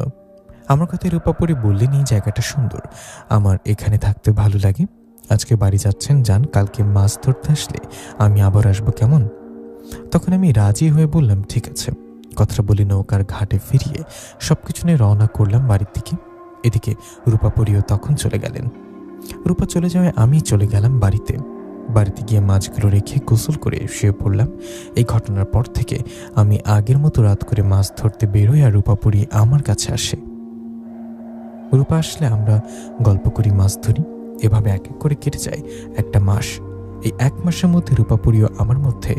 A: আমার কথায় রূপাপরি বললেন, এই জায়গাটা সুন্দর, আমার এখানে থাকতে ভালো লাগে, আজকে বাড়ি যাচ্ছেন যান, কালকে মাছ ধরতে আসলে আমি আবার আসবো কেমন। তখন আমি রাজি হয়ে বললাম, ঠিক আছে। কথাটা বলে নৌকার ঘাটে ফিরিয়ে সবকিছু নিয়ে রওনা করলাম বাড়ির দিকে। এদিকে রূপাপরিও তখন চলে গেলেন। রূপা চলে যাওয়ায় আমি চলে গেলাম বাড়িতে। বাড়িতে গিয়ে মাছগুলো রেখে গোসল করে শুয়ে পড়লাম। এই ঘটনার পর থেকে আমি আগের মতো রাত করে মাছ ধরতে বেরোই, আর রূপাপরি আমার কাছে আসে। রূপা আসলে আমরা গল্প করি, মাছ ধরি। এভাবে এক এক করে কেটে যায় একটা মাস। এই 1 মাসের মধ্যে রূপাপরিও আমার মধ্যে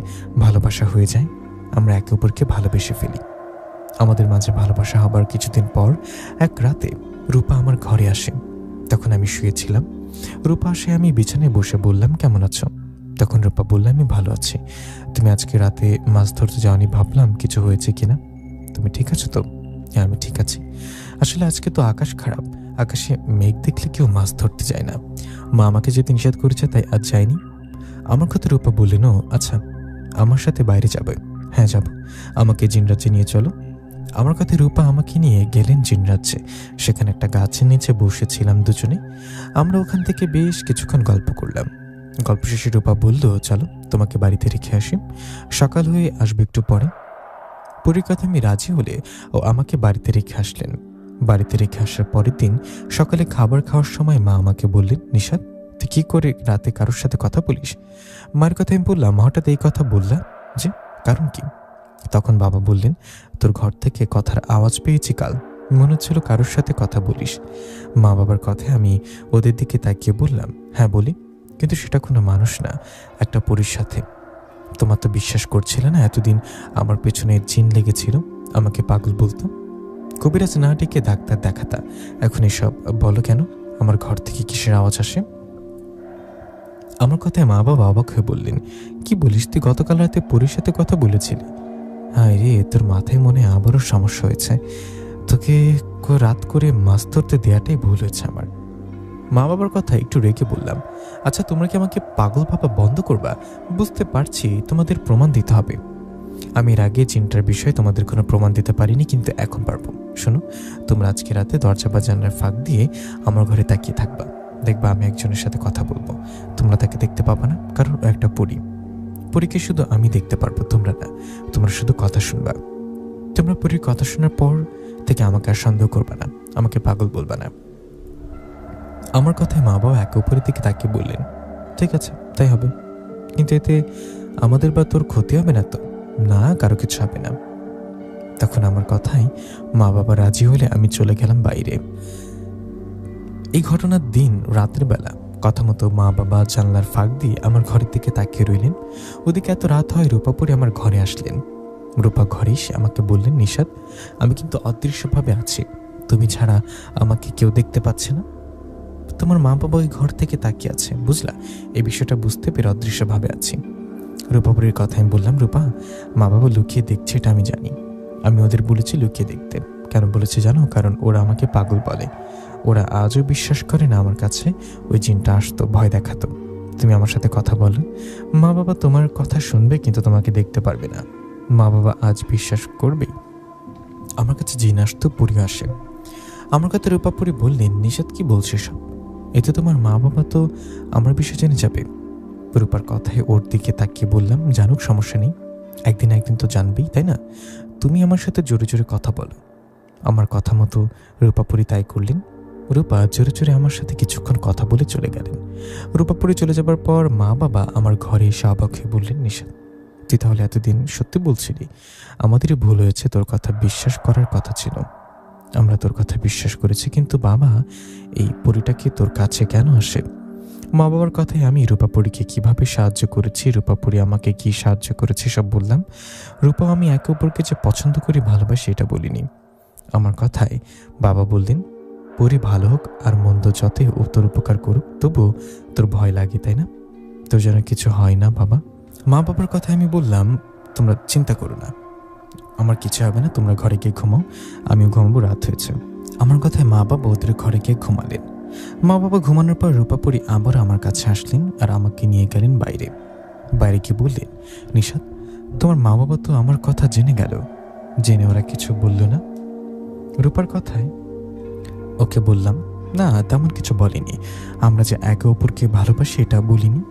A: ভালোবাসা হয়ে যায়। আমরা একে অপরকে ভালোবেসে ফেলি। আমাদের মাঝে ভালোবাসা হবার কিছুদিন পর এক রাতে রূপা আমার ঘরে আসে। তখন আমি শুয়েছিলাম। রূপা আসে, আমি বিছানায় বসে বললাম, কেমন আছো? তখন রূপা বলল, আমি ভালো আছি। তুমি আজকে রাতে মাছ ধরতে যাওনি, ভাবলাম কিছু হয়েছে কিনা। তুমি ঠিক আছো তো? হ্যাঁ, আমি ঠিক আছি। আসলে আজকে তো আকাশ খারাপ, আকাশে মেঘ দেখলে কেউ মাছ ধরতে যায় না। মা আমাকে যেতে নিষেধ করেছে, তাই আজ যায়নি। আমার কথা রূপা বললেন, ও আচ্ছা, আমার সাথে বাইরে যাবে? হ্যাঁ যাব। আমাকে জিনরাজ্যে নিয়ে চলো। আমার কথায় রূপা আমাকে নিয়ে গেলেন জিনরাজ্যে। সেখানে একটা গাছের নিচে বসেছিলাম দুজনে। আমরা ওখান থেকে বেশ কিছুক্ষণ গল্প করলাম। গল্প শেষে রূপা বলল, চলো তোমাকে বাড়িতে রেখে আসি, সকাল হয়ে আসবে একটু পরে। পরীর কথা আমি রাজি হলে ও আমাকে বাড়িতে রেখে আসলেন। বাড়িতে রেখে আসার পরের দিন সকালে খাবার খাওয়ার সময় মা আমাকে বললেন, নিশাত, তুই কি করে রাতে কারোর সাথে কথা বলিস? মায়ের কথা আমি বললাম, হঠাৎ এই কথা বললা যে, কারণ কি? তখন বাবা বললেন, তোর ঘর থেকে কথার আওয়াজ পেয়েছি কাল, মনে হচ্ছিল কারোর সাথে কথা বলিস। মা বাবার কথায় আমি ওদের দিকে তাকিয়ে বললাম, হ্যাঁ বলি, কিন্তু সেটা কোনো মানুষ না, একটা পরীর সাথে। তোমার তো বিশ্বাস করছিলে না, এতদিন আমার পেছনে জিন লেগেছিল, আমাকে পাগল বলতো। কবিরাজ না ডেকে ডাক্তার দেখাতা, এখন এসব বলো কেন? আমার ঘর থেকে কিসের আওয়াজ আসে? আমার কথায় মা বাবা অবাক হয়ে বললেন, কি বলিস, তুই গতকাল রাতে পরীর সাথে কথা বলেছিলি? হায় রে, তোর মাথায় মনে আবারও সমস্যা হয়েছে। তোকে রাত করে মাছ ধরতে দেওয়াটাই ভুল হয়েছে আমার। মা বাবার কথা একটু রেগে বললাম, আচ্ছা তোমরা কি আমাকে পাগল ভাবা বন্ধ করবা? বুঝতে পারছি তোমাদের প্রমাণ দিতে হবে। আমি এর আগে চিন্তার বিষয়ে তোমাদের কোনো প্রমাণ দিতে পারিনি, কিন্তু এখন পারবো। শোনো, তোমরা আজকে রাতে দরজা বা জানলার ফাঁক দিয়ে আমার ঘরে তাকিয়ে থাকবা। দেখবা আমি একজনের সাথে কথা বলবো। তোমরা তাকে দেখতে পাবা না, কারণ একটা পরী। পরীকে শুধু আমি দেখতে পারবো, তোমরা না। তোমরা শুধু কথা শুনবা। তোমরা পরীর কথা শোনার পর থেকে আমাকে আর সন্দেহ করবা না, আমাকে পাগল বলবা না। আমার কথায় মা বাবা একে অপরের দিকে তাকিয়ে বললেন, ঠিক আছে তাই হবে, কিন্তু এতে আমাদের বা তোর ক্ষতি হবে না তো? না, কারো কিছু হবে না। তখন আমার কথায় মা বাবা রাজি হলে আমি চলে গেলাম বাইরে। এই ঘটনার দিন রাতের বেলা কথা মতো মা বাবা জানলার ফাঁক দিয়ে আমার ঘরের দিকে তাকিয়ে রইলেন। ওদিকে এত রাত হয় রূপাপুরি আমার ঘরে আসলেন। রূপা ঘরে এসে আমাকে বললেন, নিশাত, আমি কিন্তু অদৃশ্যভাবে আছি, তুমি ছাড়া আমাকে কেউ দেখতে পাচ্ছে না। তোমার মা বাবা ওই ঘর থেকে তাকিয়ে আছে, বুঝলা? এই বিষয়টা বুঝতে পেরে অদৃশ্যভাবে আছি। রূপাপুরীর কথা আমি বললাম, রূপা, মা বাবা লুকিয়ে দেখছে, এটা আমি জানি। আমি ওদের বলেছি লুকিয়ে দেখতে। কেন বলেছি জানো? কারণ ওরা আমাকে পাগল বলে। ওরা আজও বিশ্বাস করে না আমার কাছে ওই জিনটা আসতো, ভয় দেখাতো। তুমি আমার সাথে কথা বলো, মা বাবা তোমার কথা শুনবে কিন্তু তোমাকে দেখতে পারবে না। মা বাবা আজ বিশ্বাস করবে আমার কাছে জিন আসতো, পরী আসে। আমার কথা রূপাপুরী বললেন, নিষেধ কি বলছে সব? এতে তোমার মা বাবা তো আমার বিষয় জেনে যাবে। রূপার কথায় ওর দিকে তাকিয়ে বললাম, জানুক, সমস্যা নেই, একদিন একদিন তো জানবেই, তাই না? তুমি আমার সাথে জোরে জোরে কথা বলো। আমার কথা মতো রূপাপুরী তাই করলেন। রূপা জোরে জোরে আমার সাথে কিছুক্ষণ কথা বলে চলে গেলেন। রূপাপুরী চলে যাবার পর মা বাবা আমার ঘরে এসে অবাক হয়ে বললেন, নিশাত, তুই তাহলে এতদিন সত্যি বলছিলি? আমাদেরই ভুল হয়েছে, তোর কথা বিশ্বাস করার কথা ছিল। আমরা তোর কথা বিশ্বাস করেছি, কিন্তু বাবা, এই পরীটাকে তোর কাছে কেন আসে? মা বাবার কথায় আমি রূপাপুরীকে কিভাবে সাহায্য করেছি, রূপাপুরী আমাকে কি সাহায্য করেছে সব বললাম। রূপা আমি একে অপরকে যে পছন্দ করি, ভালোবাসি, এটা বলিনি। আমার কথায় বাবা বললেন, পরী ভালো হোক আর মন্দ যতই ও তোর উপকার করুক, তবুও তোর ভয় লাগে, তাই না? তোর যেন কিছু হয় না বাবা। মা বাবার কথায় আমি বললাম, তোমরা চিন্তা করো না, আমার কিছু হবে না, তোমরা ঘরে গিয়ে ঘুমাও, আমিও ঘুমাবো, রাত হয়েছে। আমার কথায় মা বাবা ওদের ঘরে গিয়ে ঘুমালেন। মা বাবা ঘুমানোর পর রূপাপুরী আবার আমার কাছে আসলেন আর আমাকে নিয়ে গেলেন বাইরে। বাইরে গিয়ে বললেন, নিশাত, তোমার মা বাবা তো আমার কথা জেনে গেল, জেনে ওরা কিছু বলল না? রূপার কথায় ওকে বললাম, না তেমন কিছু বলেনি, আমরা যে একে অপরকে ভালোবাসি এটা বলিনি।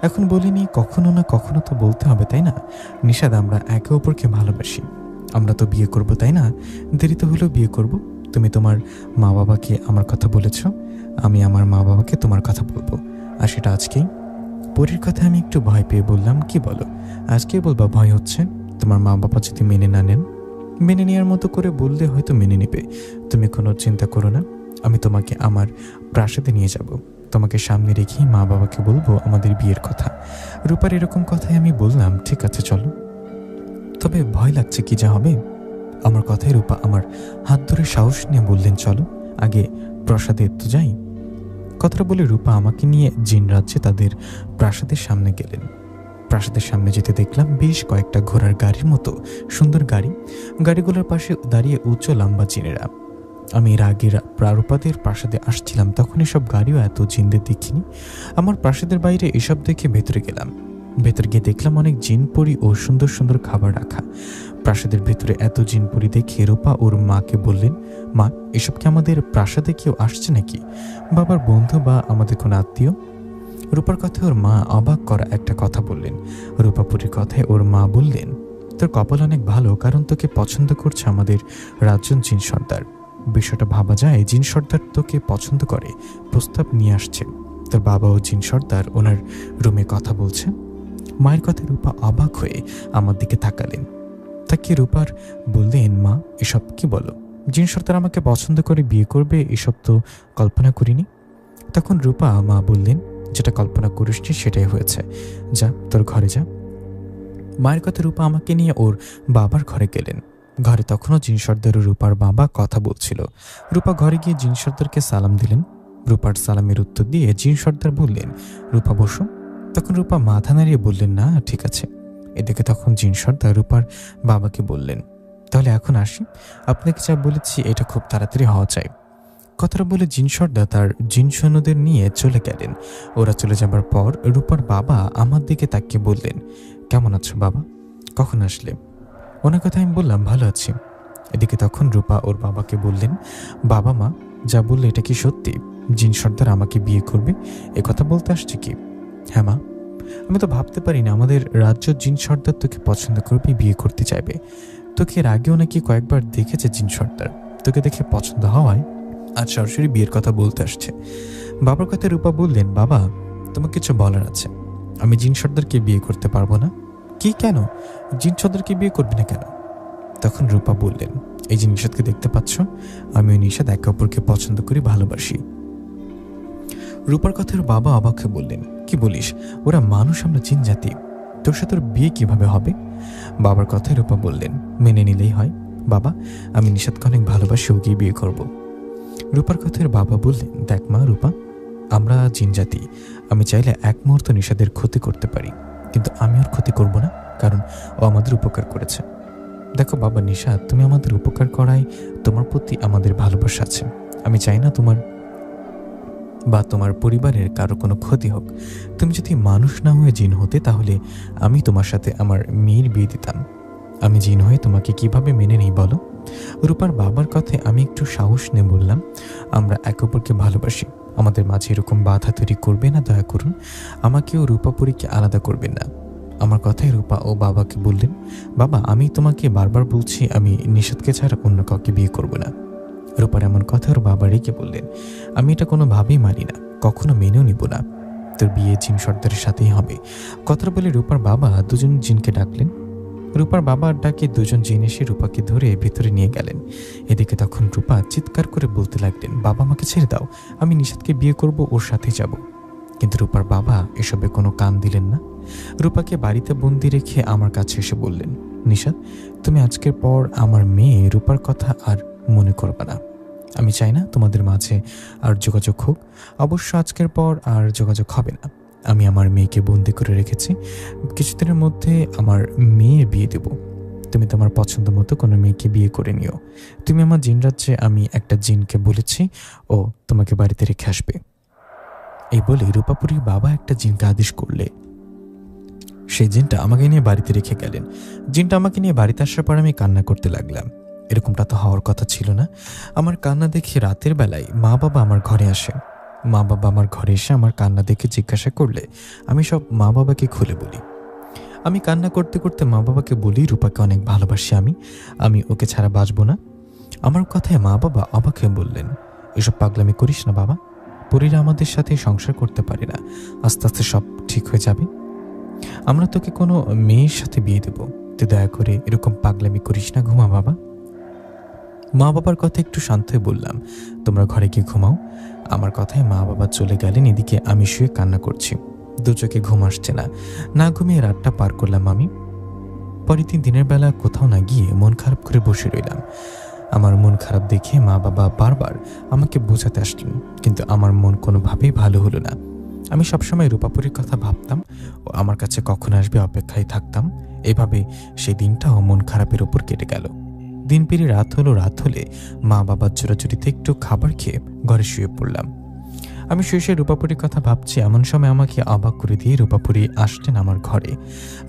A: এখন বলিনি, কখনো না কখনো তো বলতে হবে, তাই না? নিশাদ, আমরা একে অপরকে ভালোবাসি, আমরা তো বিয়ে করব, তাই না? দেরিতে হলেও বিয়ে করব। তুমি তোমার মা বাবাকে আমার কথা বলেছ, আমি আমার মা বাবাকে তোমার কথা বলবো, আর সেটা আজকেই। পরীর কথা আমি একটু ভয় পেয়ে বললাম, কি বলো, আজকেই বলবা? ভয় হচ্ছে তোমার মা বাবা যদি মেনে না নেন? মেনে নেওয়ার মতো করে বললে হয়তো মেনে নেবে, তুমি কোনো চিন্তা করো না। আমি তোমাকে আমার প্রাসাদে নিয়ে যাব, তোমাকে সামনে রেখেই মা বাবাকে বলবো আমাদের বিয়ের কথা। রূপার এরকম কথাই আমি বললাম, ঠিক আছে চলো। তবে ভয় লাগছে কি যা হবে। আমার কথায় রূপা আমার হাত ধরে সাহস নিয়ে বললেন, চলো আগে প্রাসাদে তো যাই। কথাটা বলে রূপা আমাকে নিয়ে জিন রাজ্যে তাদের প্রাসাদের সামনে গেলেন। প্রাসাদের সামনে যেতে দেখলাম বেশ কয়েকটা ঘোড়ার গাড়ির মতো সুন্দর গাড়ি। গাড়িগুলোর পাশে দাঁড়িয়ে উচ্চ লম্বা জিনেরা। আমি এর আগে রূপাদের প্রাসাদে আসছিলাম, তখন এসব গাড়িও এত জিনদের দেখিনি। আমার প্রাসাদের বাইরে এসব দেখে ভেতরে গেলাম। ভেতর গিয়ে দেখলাম অনেক জিনপরি ও সুন্দর সুন্দর খাবার রাখা। প্রাসাদের ভেতরে এত জিনপরি দেখে রূপা ওর মাকে বললেন, মা, এসব কি আমাদের প্রাসাদে কেউ আসছে নাকি? বাবার বন্ধু বা আমাদের কোনো আত্মীয়? রূপার কথায় ওর মা অবাক করা একটা কথা বললেন। রূপাপুরীর কথায় ওর মা বললেন, তোর কপাল অনেক ভালো, কারণ তোকে পছন্দ করছে আমাদের রাজন জিন সর্দার। বিষয়টা ভাবা যায়, জিন সর্দার তোকে পছন্দ করে, প্রস্তাব নিয়ে আসছে। তোর বাবা ও জিন সর্দার ওনার রুমে কথা বলছে। মায়ের কথায় রূপা অবাক হয়ে আমার দিকে তাকালেন। তাকে রূপার বললেন, মা, এসব কি বলো? জিন সর্দার আমাকে পছন্দ করে বিয়ে করবে, এসব তো কল্পনা করিনি। তখন রূপা মা বললেন, যেটা কল্পনা করিসনি সেটাই হয়েছে, যা তোর ঘরে যা। মায়ের কথা রূপা আমাকে নিয়ে ওর বাবার ঘরে গেলেন। ঘরে তখনও জিন সর্দার ও রূপার বাবা কথা বলছিল। রূপা ঘরে গিয়ে জিন সর্দারকে সালাম দিলেন। রূপার সালামের উত্তর দিয়ে জিন সর্দার বললেন, রূপা বসো। তখন রূপা মাথা নাড়িয়ে বললেন, না ঠিক আছে। এদিকে তখন জিন সর্দার রূপার বাবাকে বললেন, তাহলে এখন আসি, আপনাকে যা বলেছি এটা খুব তাড়াতাড়ি হওয়া চাই। কথাটা বলে জিন সর্দার তার জিন সৈন্যদের নিয়ে চলে গেলেন। ওরা চলে যাবার পর রূপার বাবা আমার দিকে তাকিয়ে বললেন, কেমন আছো বাবা? কখন আসলে? ওনার কথা আমি বললাম, ভালো আছি। এদিকে তখন রূপা ওর বাবাকে বললেন, বাবা, মা যা বললে এটা কি সত্যি? জিন সর্দার আমাকে বিয়ে করবে, এ কথা বলতে আসছে কি? হ্যাঁ মা, আমি তো ভাবতে পারি না আমাদের রাজ্য জিন সর্দার তোকে পছন্দ করবে, বিয়ে করতে চাইবে। তোকে এর আগেও নাকি কয়েকবার দেখেছে জিন সর্দার, তোকে দেখে পছন্দ হওয়ায় আজ সরাসরি বিয়ের কথা বলতে আসছে। বাবার কথায় রূপা বললেন, বাবা, তোমাকে কিছু বলার আছে। আমি জিন সর্দারকে বিয়ে করতে পারবো না। কি, কেন? জিন সর্দারকে বিয়ে করবি না কেন? তখন রূপা বললেন, এই যে নিষাদকে দেখতে পাচ্ছ, আমি ওই নিষাদ একে অপরকে পছন্দ করি, ভালোবাসি। রূপার কথার বাবা অবাক হয়ে বললেন, কি বলিস? ওরা মানুষ, আমরা জিন জাতি, তোর সাথে ওর বিয়ে কিভাবে হবে? বাবার কথায় রূপা বললেন, মেনে নিলেই হয় বাবা, আমি নিষাদকে অনেক ভালোবাসি, ওকে বিয়ে করব। রূপার কথার বাবা বললেন, দেখ মা রূপা, আমরা জিন জাতি, আমি চাইলে এক মুহূর্ত নিষাদের ক্ষতি করতে পারি, কিন্তু আমি ওর ক্ষতি করব না, কারণ ও আমাদের উপকার করেছে। দেখো বাবা নিষাদ, তুমি আমাদের উপকার করায় তোমার প্রতি আমাদের ভালোবাসা আছে। আমি চাই না তোমার বা তোমার পরিবারের কারো কোনো ক্ষতি হোক। তুমি যদি মানুষ না হয়ে জিন হতে, তাহলে আমি তোমার সাথে আমার মেয়ের বিয়ে দিতাম। আমি জিন হয়ে তোমাকে কিভাবে মেনে নেই বলো? রূপার বাবার কথায় আমি একটু সাহস নিয়ে বললাম, আমরা একে অপরকে ভালোবাসি, আমাদের মাঝে এরকম বাধা তৈরি করবে না, দয়া করুন। আমাকেও রূপাপুরীকে আলাদা করবেন না। আমার কথায় রূপা ও বাবাকে বললেন, বাবা, আমি তোমাকে বারবার বলছি, আমি নিষাদকে ছাড়া অন্য কাউকে বিয়ে করব না। রূপার এমন কথা ওর বাবা রেগে বললেন, আমি এটা কোনোভাবেই মানি না, কখনো মেনেও নিব না। তোর বিয়ে জিন সর্দারের সাথেই হবে। কথাটা বলে রূপার বাবা দুজন জিনকে ডাকলেন। রূপার বাবার ডাকে দুজন জিন এসে রূপাকে ধরে ভেতরে নিয়ে গেলেন। এদিকে তখন রূপা চিৎকার করে বলতে লাগলেন, বাবা, আমাকে ছেড়ে দাও, আমি নিষাদকে বিয়ে করব, ওর সাথে যাব। কিন্তু রূপার বাবা এসবে কোনো কান দিলেন না। রূপাকে বাড়িতে বন্দি রেখে আমার কাছে এসে বললেন, নিষাদ, তুমি আজকের পর আমার মেয়ে রূপার কথা আর মনে করবে না। আমি চাই না তোমাদের মাঝে আর যোগাযোগ হোক। অবশ্য আজকের পর আর যোগাযোগ হবে না। আমি আমার মেয়েকে বন্দি করে রেখেছি, কিছুদিনের মধ্যে আমার মেয়ে বিয়ে দেব। তুমি তোমার পছন্দ মতো কোনো মেয়েকে বিয়ে করে নিও। তুমি আমার জিন রাজ্যে, আমি একটা জিনকে বলেছি ও তোমাকে বাড়িতে রেখে আসবে। এই বলে রূপাপুরীর বাবা একটা জিনকে আদেশ করলে সেই জিনটা আমাকে নিয়ে বাড়িতে রেখে গেলেন। জিনটা আমাকে নিয়ে বাড়িতে আসার পর আমি কান্না করতে লাগলাম। এরকমটা তো হওয়ার কথা ছিল না। আমার কান্না দেখে রাতের বেলায় মা বাবা আমার ঘরে আসে। মা বাবা আমার ঘরে এসে আমার কান্না দেখে জিজ্ঞাসা করলে আমি সব মা বাবাকে খুলে বলি। আমি কান্না করতে করতে মা বাবাকে বলি, রূপাকে অনেক ভালোবাসি আমি ওকে ছাড়া বাঁচবো না। আমার কথায় মা বাবা অবাক হয়ে বললেন, এসব পাগলামি করিস না বাবা, পরীরা আমাদের সাথে সংসার করতে পারে না, আস্তে আস্তে সব ঠিক হয়ে যাবে। আমরা তোকে কোনো মেয়ের সাথে বিয়ে দেব, তুই দয়া করে এরকম পাগলামি করিস না, ঘুমা বাবা। মা বাবার কথা একটু শান্ত হয়ে বললাম, তোমরা ঘরে গিয়ে ঘুমাও। আমার কথায় মা বাবা চলে গেলেন। এদিকে আমি শুয়ে কান্না করছি, দু চোখে ঘুম আসছে না। না ঘুমিয়ে রাতটা পার করলাম আমি। পরের দিনের বেলা কোথাও না গিয়ে মন খারাপ করে বসে রইলাম। আমার মন খারাপ দেখে মা বাবা বারবার আমাকে বোঝাতে আসলেন, কিন্তু আমার মন কোনোভাবেই ভালো হলো না। আমি সবসময় রূপাপুরীর কথা ভাবতাম ও আমার কাছে কখন আসবে অপেক্ষায় থাকতাম। এভাবে সেই দিনটাও মন খারাপের ওপর কেটে গেল। দিন পেরিয়ে রাত হলে মা বাবার জোরাজুরিতে একটু খাবার খেয়ে ঘরে শুয়ে পড়লাম। আমি শুয়ে রূপাপুরীর কথা ভাবছি, এমন সময় আমাকে অবাক করে দিয়ে রূপাপুরী আসলেন আমার ঘরে।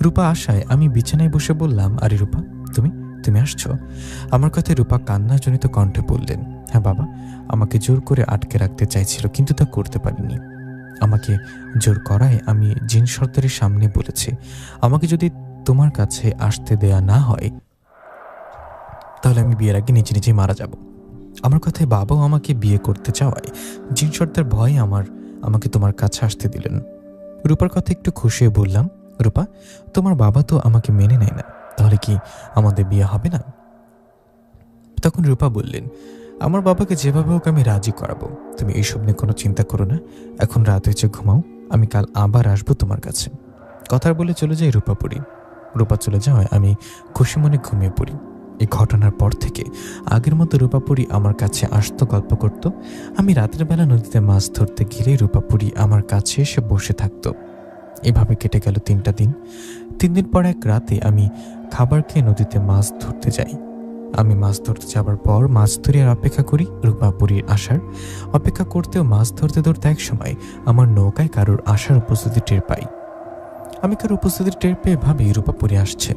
A: রূপা আসায় আমি বিছানায় বসে বললাম, আরে রূপা, তুমি তুমি আসছো? আমার কথায় রূপা কান্নাজনিত কণ্ঠে বললেন, হ্যাঁ বাবা, আমাকে জোর করে আটকে রাখতে চাইছিল, কিন্তু তা করতে পারিনি। আমাকে জোর করায় আমি জিন সর্দারের সামনে বলেছি, আমাকে যদি তোমার কাছে আসতে দেয়া না হয় তাহলে আমি বিয়ের আগে নিজে নিজেই মারা যাব। আমার কথায় বাবাও আমাকে বিয়ে করতে চাওয়ায় জিন সর্দার ভয়ে আমাকে তোমার কাছে আসতে দিলেন। রূপার কথা একটু খুশি হয়ে বললাম, রূপা, তোমার বাবা তো আমাকে মেনে নেয় না, তাহলে কি আমাদের বিয়ে হবে না? তখন রূপা বললেন, আমার বাবাকে যেভাবে হোক আমি রাজি করাবো, তুমি এইসব নিয়ে কোনো চিন্তা করো না। এখন রাত হয়েছে, ঘুমাও, আমি কাল আবার আসবো তোমার কাছে। কথা বলে চলে যাই রূপাপুরী। রূপা চলে যাওয়ায় আমি খুশি মনে ঘুমিয়ে পড়ি। এই ঘটনার পর থেকে আগের মতো রূপাপুরী আমার কাছে আসতো, গল্প করত। আমি রাতের বেলা নদীতে মাছ ধরতে গেলে রূপাপুরী আমার কাছে এসে বসে থাকতো। এভাবে কেটে গেল 3টা দিন। 3 দিন পর এক রাতে আমি খাবার খেয়ে নদীতে মাছ ধরতে যাই। আমি মাছ ধরতে যাবার পর মাছ ধরে আর অপেক্ষা করি রূপাপুরীর আসার। অপেক্ষা করতেও মাছ ধরতে ধরতে এক সময় আমার নৌকায় কারোর আসার উপস্থিতি টের পাই। আমি কারোর উপস্থিতি টের পেয়ে ভাবি রূপাপুরী আসছে।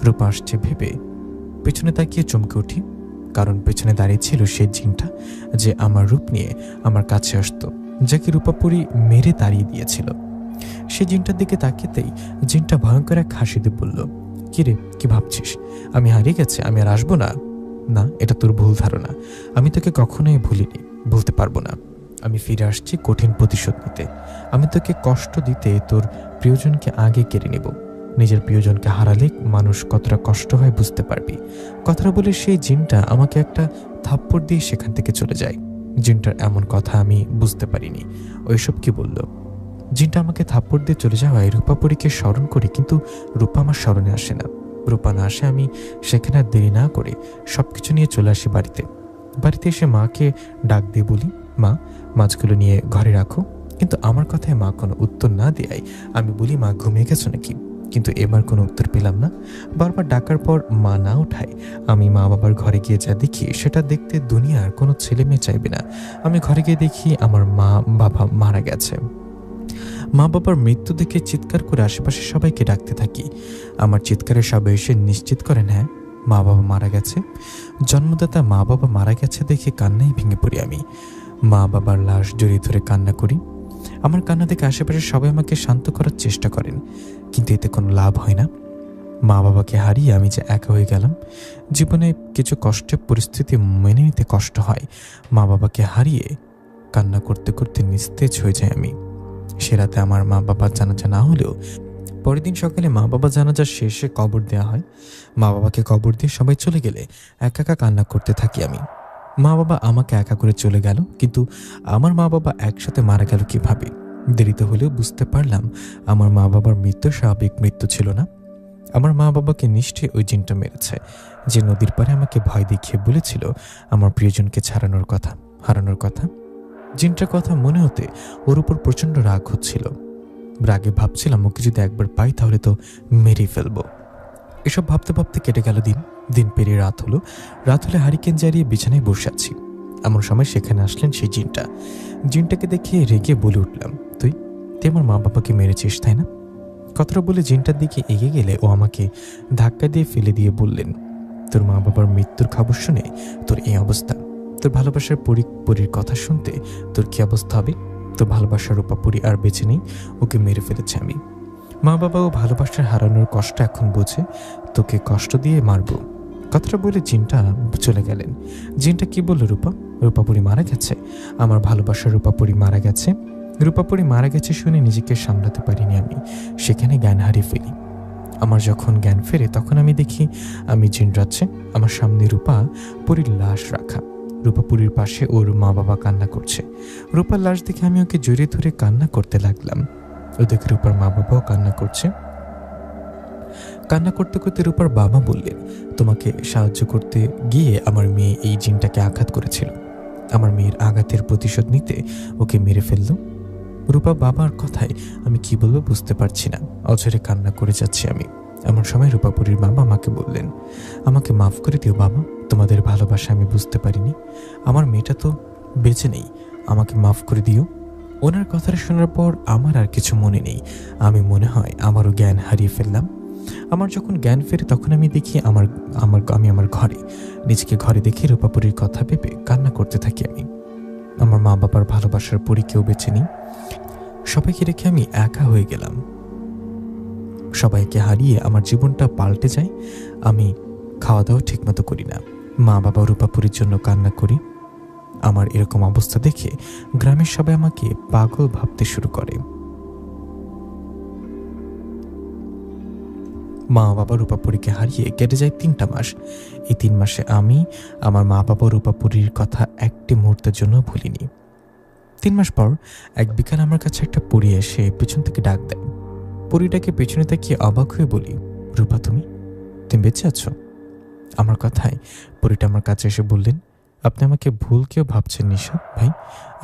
A: রূপা আসছে ভেবে পেছনে তাকিয়ে চমকে উঠি, কারণ পেছনে দাঁড়িয়ে ছিল সেই জিনটা যে আমার রূপ নিয়ে আমার কাছে আসতো, যাকে রূপাপুরী মেরে তাড়িয়ে দিয়েছিল। সে জিনটার দিকে তাকিয়েতেই জিনটা ভয়ঙ্কর এক হাসি দিয়ে বলল, কিরে, কি ভাবছিস? আমি হারিয়ে গেছি, আমি আর আসবো না? না, এটা তোর ভুল ধারণা। আমি তোকে কখনোই ভুলিনি, ভুলতে পারবো না। আমি ফিরে আসছি কঠিন প্রতিশোধ নিতে। আমি তোকে কষ্ট দিতে তোর প্রিয়জনকে আগে কেড়ে নেব। নিজের প্রিয়জনকে হারালে মানুষ কতটা কষ্ট হয় বুঝতে পারবি। কথাটা বলে সেই জিনটা আমাকে একটা থাপ্পড় দিয়ে সেখান থেকে চলে যায়। জিনটার এমন কথা আমি বুঝতে পারিনি। ওইসব কি বলল? জিনটা আমাকে থাপ্পড় দিয়ে চলে যাওয়ায় রূপাপুরীকে স্মরণ করি, কিন্তু রূপা আমার স্মরণে আসে না। রূপা না আসে আমি সেখানে আর দেরি না করে সবকিছু নিয়ে চলে আসি বাড়িতে। বাড়িতে এসে মাকে ডাক দিয়ে বলি, মা, মাছগুলো নিয়ে ঘরে রাখো। কিন্তু আমার কথায় মা কোনো উত্তর না দেয় আমি বলি, মা ঘুমিয়ে গেছো নাকি? কিন্তু এবার কোনো উত্তর পেলাম না। বারবার ডাকার পর মা না ওঠায় আমি মা বাবার ঘরে গিয়ে যা দেখি সেটা দেখতে দুনিয়ার কোনো ছেলে মেয়ে চাইবে না। আমি ঘরে গিয়ে দেখি আমার মা বাবা মারা গেছে। মা বাবার মৃত্যু দেখে চিৎকার করে আশেপাশে সবাইকে ডাকতে থাকি। আমার চিৎকারে সবাই এসে নিশ্চিত করেন, হ্যাঁ, মা বাবা মারা গেছে। জন্মদাতা মা বাবা মারা গেছে দেখে কান্নাই ভেঙে পড়ি আমি। মা বাবার লাশ জড়িয়ে ধরে কান্না করি। আমার কান্না দেখে আশেপাশে সবাই আমাকে শান্ত করার চেষ্টা করেন, কিন্তু এতে কোনো লাভ হয় না। মা বাবাকে হারিয়ে আমি যে একা হয়ে গেলাম। জীবনে কিছু কষ্টের পরিস্থিতি মেনে নিতে কষ্ট হয়। মা বাবাকে হারিয়ে কান্না করতে করতে নিস্তেজ হয়ে যায় আমি। সে রাতে আমার মা বাবার জানাজা না হলেও পরের দিন সকালে মা বাবা জানাজার শেষে কবর দেওয়া হয়। মা বাবাকে কবর দিয়ে সবাই চলে গেলে একা একা কান্না করতে থাকি আমি। মা বাবা আমাকে একা করে চলে গেল, কিন্তু আমার মা বাবা একসাথে মারা গেল কিভাবে? দেরিতে হলেও বুঝতে পারলাম আমার মা বাবার মৃত্যু স্বাভাবিক মৃত্যু ছিল না। আমার মা বাবাকে নিশ্চয়ই ওই জিনটা মেরেছে, যে নদীর পাড়ে আমাকে ভয় দেখিয়ে বলেছিল আমার প্রিয়জনকে হারানোর কথা। জিনটার কথা মনে হতে ওর উপর প্রচণ্ড রাগ হচ্ছিল। রাগে ভাবছিলাম ওকে যদি একবার পাই তাহলে তো মেরেই ফেলবো। এসব ভাবতে ভাবতে কেটে গেল দিন। দিন পেরিয়ে রাত হলো হারিকেন জ্বালিয়ে বিছানায় বসে আছি। এমন সময় সেখানে আসলেন সেই জিনটা। জিনটাকে দেখে রেগে বলে উঠলাম, তুই আমার মা বাবাকে মেরেছিস, তাই না? কথাটা বলে জিনটার দিকে এগিয়ে গেলে ও আমাকে ধাক্কা দিয়ে ফেলে দিয়ে বললেন, তোর মা বাবার মৃত্যুর খবর শুনে তোর এই অবস্থা। তোর ভালোবাসার পরীর কথা শুনতে তোর কি অবস্থা হবে? তোর ভালোবাসার রূপাপুরী আর বেঁচে নেই, ওকে মেরে ফেলেছে আমি। মা বাবা ও ভালোবাসার হারানোর কষ্ট এখন বোঝে, তোকে কষ্ট দিয়ে মারবো। কথাটা বলে জিনটা চলে গেলেন। জিনটা কি বলল, রূপাপুরী মারা গেছে? আমার ভালোবাসার রূপাপুরী মারা গেছে? রূপাপুরী মারা গেছে শুনে নিজেকে সামলাতে পারিনি আমি, সেখানে জ্ঞান হারিয়ে ফেলি। আমার যখন জ্ঞান ফেরে তখন আমি দেখি আমি জিন রাজ্যে, আমার সামনে রূপাপুরীর লাশ রাখা। রূপাপুরীর পাশে ওর মা বাবা কান্না করছে। রূপার লাশ দেখে আমি ওকে জড়িয়ে ধরে কান্না করতে লাগলাম। ও দেখে রূপার মা বাবাও কান্না করছে। কান্না করতে করতে রূপার বাবা বললেন, তোমাকে সাহায্য করতে গিয়ে আমার মেয়ে এই জিনটাকে আঘাত করেছিল। আমার মেয়ের আঘাতের প্রতিশোধ নিতে ওকে মেরে ফেলল। রূপা বাবার কথায় আমি কি বলবো বুঝতে পারছি না, অঝরে কান্না করে যাচ্ছি আমি। এমন সময় রূপাপুরীর বাবা আমাকে বললেন, আমাকে মাফ করে দিও বাবা, তোমাদের ভালোবাসা আমি বুঝতে পারিনি। আমার মেয়েটা তো বেঁচে নেই, আমাকে মাফ করে দিও। ওনার কথাটা শোনার পর আমার আর কিছু মনে নেই। আমি মনে হয় আমারও জ্ঞান হারিয়ে ফেললাম। আমার যখন জ্ঞান ফেরে তখন আমি দেখি আমি আমার ঘরে, নিজেকে ঘরে দেখে রূপাপুরীর কথা ভেবে কান্না করতে থাকি আমি। আমার মা বাবার ভালোবাসার পরি কেউ বেঁচে নেই, সবাইকে রেখে আমি একা হয়ে গেলাম। সবাইকে হারিয়ে আমার জীবনটা পাল্টে যায়। আমি খাওয়া দাওয়া ঠিকমতো করি না, মা বাবা রূপাপুরীর জন্য কান্না করি। আমার এরকম অবস্থা দেখে গ্রামের সবাই আমাকে পাগল ভাবতে শুরু করে। মা বাবা রূপাপুরীকে হারিয়ে কেটে যায় 3টা মাস। এই 3 মাসে আমি আমার মা বাবা রূপাপুরীর কথা একটি মুহূর্তের জন্য ভুলিনি। 3 মাস পর এক বিকাল আমার কাছে একটা পরী এসে পেছন থেকে ডাক দেয়। পরীটাকে পেছনে তাকিয়ে অবাক হয়ে বলি, রূপা তুমি বেঁচে আছো? আমার কথায় পরীটা আমার কাছে এসে বললেন, আপনি আমাকে ভুল কেউ ভাবছেন নিশাদ ভাই,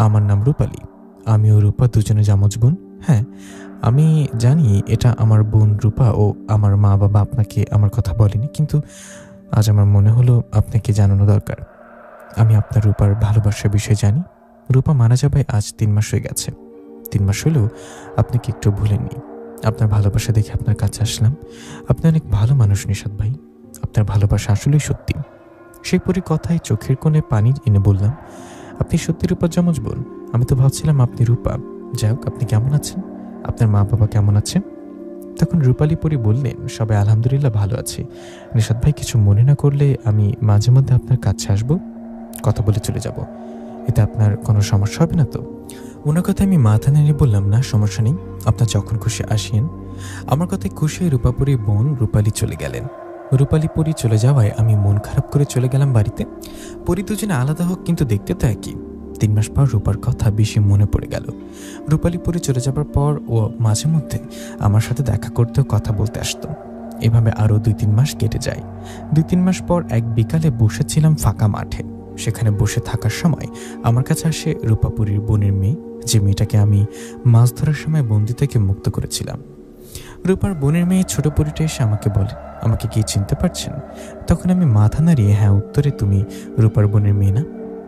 A: আমার নাম রূপালী। আমি ও রূপা দুজনে যমজ বোন। হ্যাঁ, আমি জানি এটা আমার বোন রূপা ও আমার মা বাবা আপনাকে আমার কথা বলেনি, কিন্তু আজ আমার মনে হলো আপনাকে জানানো দরকার। আমি আপনার রূপার ভালোবাসার বিষয়ে জানি। রূপা মারা যাবে আজ 3 মাস হয়ে গেছে। 3 মাস হলেও আপনি কি একটু ভুলেননি? আপনার ভালোবাসা দেখে আপনার কাছে আসলাম। আপনি অনেক ভালো মানুষ নিশাদ ভাই, আপনার ভালোবাসা আসলেই সত্যি। সেই পরি কথায় চোখের কোণে পানি এনে বললাম, আপনি সত্যি রূপার যমজ বোন? আমি তো ভাবছিলাম আপনি রূপা। যাই হোক, আপনি কেমন আছেন? আপনার মা বাবা কেমন আছেন? তখন রূপালী পরি বললেন, সবাই আলহামদুলিল্লাহ ভালো আছে। নিশাদ ভাই কিছু মনে না করলে আমি মাঝে মধ্যে আপনার কাছে আসবো, কথা বলে চলে যাব। এতে আপনার কোনো সমস্যা হবে না তো? ওনার কথায় আমি মাথা নেড়ে বললাম, না সমস্যা নেই, আপনার যখন খুশি আসেন। আমার কথায় খুশি হয়ে রূপাপুরীর বোন রূপালী চলে গেলেন। রূপালী পরি চলে যাওয়ায় আমি মন খারাপ করে চলে গেলাম বাড়িতে। পরি দুজনে আলাদা হোক কিন্তু দেখতে তো একই। 3 মাস পর রূপার কথা বেশি মনে পড়ে গেল। রূপালী পরি চলে যাবার পর ও মাঝে মধ্যে আমার সাথে দেখা করতেও কথা বলতে আসতো। এভাবে আরও 2-3 মাস কেটে যায়। 2-3 মাস পর এক বিকালে বসেছিলাম ফাঁকা মাঠে। সেখানে বসে থাকার সময় আমার কাছে আসে রূপাপুরীর বোনের মেয়ে, যে মেয়েটাকে আমি মাছ ধরার সময় বন্দি থেকে মুক্ত করেছিলাম। রূপার বোনের মেয়ে ছোট পরীটা এসে আমাকে বলে, আমাকে কি চিনতে পারছেন? তখন আমি মাথা নাড়িয়ে হ্যাঁ উত্তরে, তুমি রূপার বোনের মেয়ে না?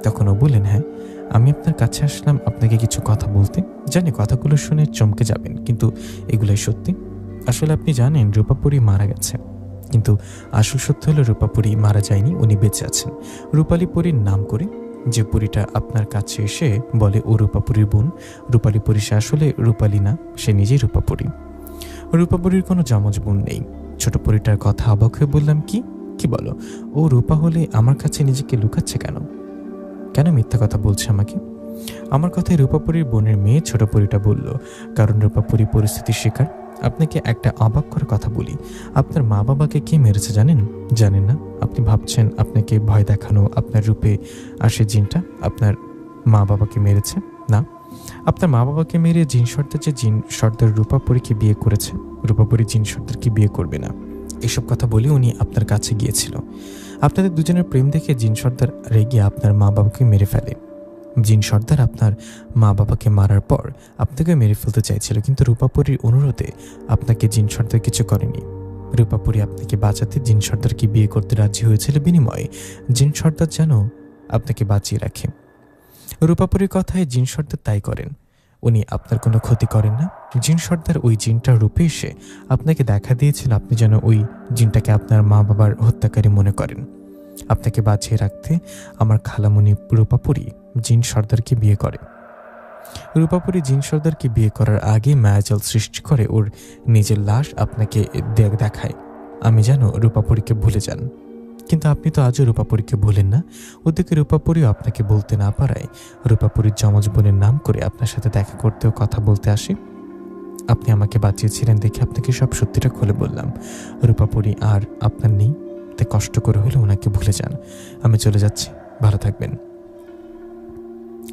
A: তখন ও বললেন, হ্যাঁ, আমি আপনার কাছে আসলাম আপনাকে কিছু কথা বলতে। জানি কথাগুলো শুনে চমকে যাবেন, কিন্তু এগুলোই সত্যি। আসলে আপনি জানেন রূপাপুরী মারা গেছে, কিন্তু আসল সত্য হলো রূপাপুরী মারা যায়নি, উনি বেঁচে আছেন রূপালী পরীর নাম করে। যে পরীটা আপনার কাছে এসে বলে ও রূপাপুরীর বোন, রূপালী পরী সে আসলে রূপালী না, সে নিজেই রূপাপুরী। রূপাপুরীর কোনো যমজ বোন নেই। ছোট পরীটার কথা অবাক হয়ে বললাম, কি বলো? ও রূপা হলে আমার কাছে নিজেকে লুকাচ্ছে কেন? কেন মিথ্যা কথা বলছে আমাকে? আমার কথায় রূপাপুরীর বোনের মেয়ে ছোট পরীটা বলল, কারণ রূপাপুরী পরিস্থিতির শিকার। আপনাকে একটা অবাক করার কথা বলি, আপনার মা বাবাকে কে মেরেছে জানেন? জানেন না? আপনি ভাবছেন আপনাকে ভয় দেখানো আপনার রূপে আসে জিনটা আপনার মা বাবাকে মেরেছে। না, আপনার মা বাবাকে মেরে জিন সর্দার, যে জিন সর্দার রূপাপুরীকে বিয়ে করেছে, রূপাপুরী জিন সর্দারকে বিয়ে করবে না। এসব কথা বলে উনি আপনার কাছে গিয়েছিল। আপনাদের দুজনের প্রেম দেখে জিন সর্দার রেগে আপনার মা বাবাকে মেরে ফেলে। জিন সর্দার আপনার মা বাবাকে মারার পর আপনাকে মেরে ফেলতে চাইছিল, কিন্তু রূপাপুরীর অনুরোধে আপনাকে জিন সর্দার কিছু করেনি। রূপাপুরী আপনাকে বাঁচাতে জিন সর্দারকে বিয়ে করতে রাজি হয়েছিল, বিনিময়ে জিন সর্দার যেন আপনাকে বাঁচিয়ে রাখে। রূপাপুরীর কথায় জিন সর্দার তাই করেন। উনি আপনার কোনো ক্ষতি করেন না। জিন সর্দার ওই জিনটার রূপে এসে আপনাকে দেখা দিয়েছিল, আপনি যেন ওই জিনটাকে আপনার মা বাবার হত্যাকারী মনে করেন। আপনাকে বাঁচিয়ে রাখতে আমার খালামণি রূপাপুরী জিন সর্দারকে বিয়ে করে। রূপাপুরী জিন সর্দারকে বিয়ে করার আগে মায়াজাল সৃষ্টি করে ওর নিজের লাশ আপনাকে দেখায়, আমি যেন রূপাপুরীকে ভুলে যান। কিন্তু আপনি তো আজও রূপাপুরীকে ভুলেন না। ওদিকে রূপাপুরীও আপনাকে বলতে না পারায় রূপাপুরীর যমজ বোনের নাম করে আপনার সাথে দেখা করতেও কথা বলতে আসে। আপনি আমাকে বাঁচিয়েছিলেন দেখে আপনাকে সব সত্যিটা খুলে বললাম। রূপাপুরী আর আপনার নেই, তাই কষ্ট করে হলে ওনাকে ভুলে যান। আমি চলে যাচ্ছি, ভালো থাকবেন।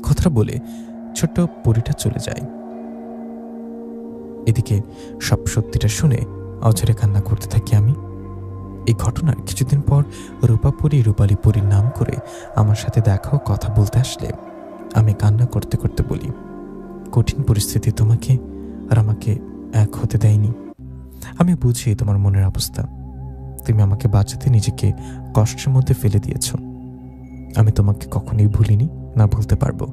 A: কথাটা বলে ছোট্ট পরীটা চলে যায়। এদিকে সব সত্যিটা শুনে অঝরে কান্না করতে থাকি আমি। এই ঘটনার কিছুদিন পর রূপাপুরী রূপালী পরীর নাম করে আমার সাথে দেখা ও কথা বলতে আসলে আমি কান্না করতে করতে বলি, কঠিন পরিস্থিতি তোমাকে আর আমাকে এক হতে দেয়নি। আমি বুঝি তোমার মনের অবস্থা। তুমি আমাকে বাঁচাতে নিজেকে কষ্টের মধ্যে ফেলে দিয়েছ। আমি তোমাকে কখনোই ভুলিনি, না ভুলতে পারবো।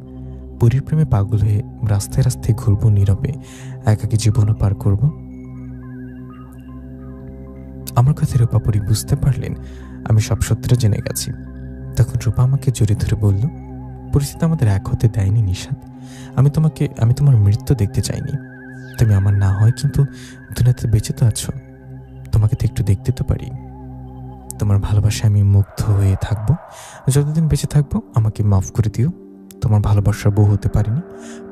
A: পুরীর প্রেমে পাগল হয়ে রাস্তায় রাস্তায় ঘুরবো নীরবে, একাকী জীবনও পার করব। আমার কথা রূপাপুরী বুঝতে পারলেন আমি সব সত্যটা জেনে গেছি। তখন রূপা আমাকে জড়িয়ে ধরে বলল, পরিস্থিতি আমাদের এক হতে দেয়নি নিশাদ। আমি তোমার মৃত্যু দেখতে চাইনি। তুমি আমার না হয় কিন্তু দুনিয়াতে বেঁচে তো আছো, তোমাকে তো একটু দেখতে তো পারি। তোমার ভালোবাসায় আমি মুগ্ধ হয়ে থাকবো। যতদিন বেঁচে থাকবো আমাকে মাফ করে দিও। তোমার ভালোবাসা বউ হতে পারিনি,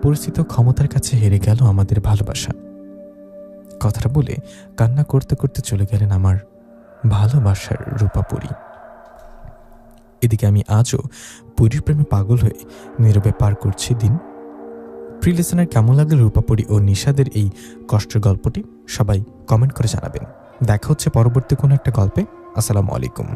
A: পরিস্থিতি ও ক্ষমতার কাছে হেরে গেল আমাদের ভালোবাসা। কথাটা বলে কান্না করতে করতে চলে গেলেন আমার ভালোবাসার রূপাপুরী। এদিকে আমি আজও পুরীর প্রেমে পাগল হয়ে নীরবে পার করছি দিন। প্রিয় লিসেনার, কেমন লাগলো রূপাপুরী ও নিশাদের এই কষ্টের গল্পটি? সবাই কমেন্ট করে জানাবেন। দেখা হচ্ছে পরবর্তী কোনো একটা গল্পে। আসসালামু আলাইকুম।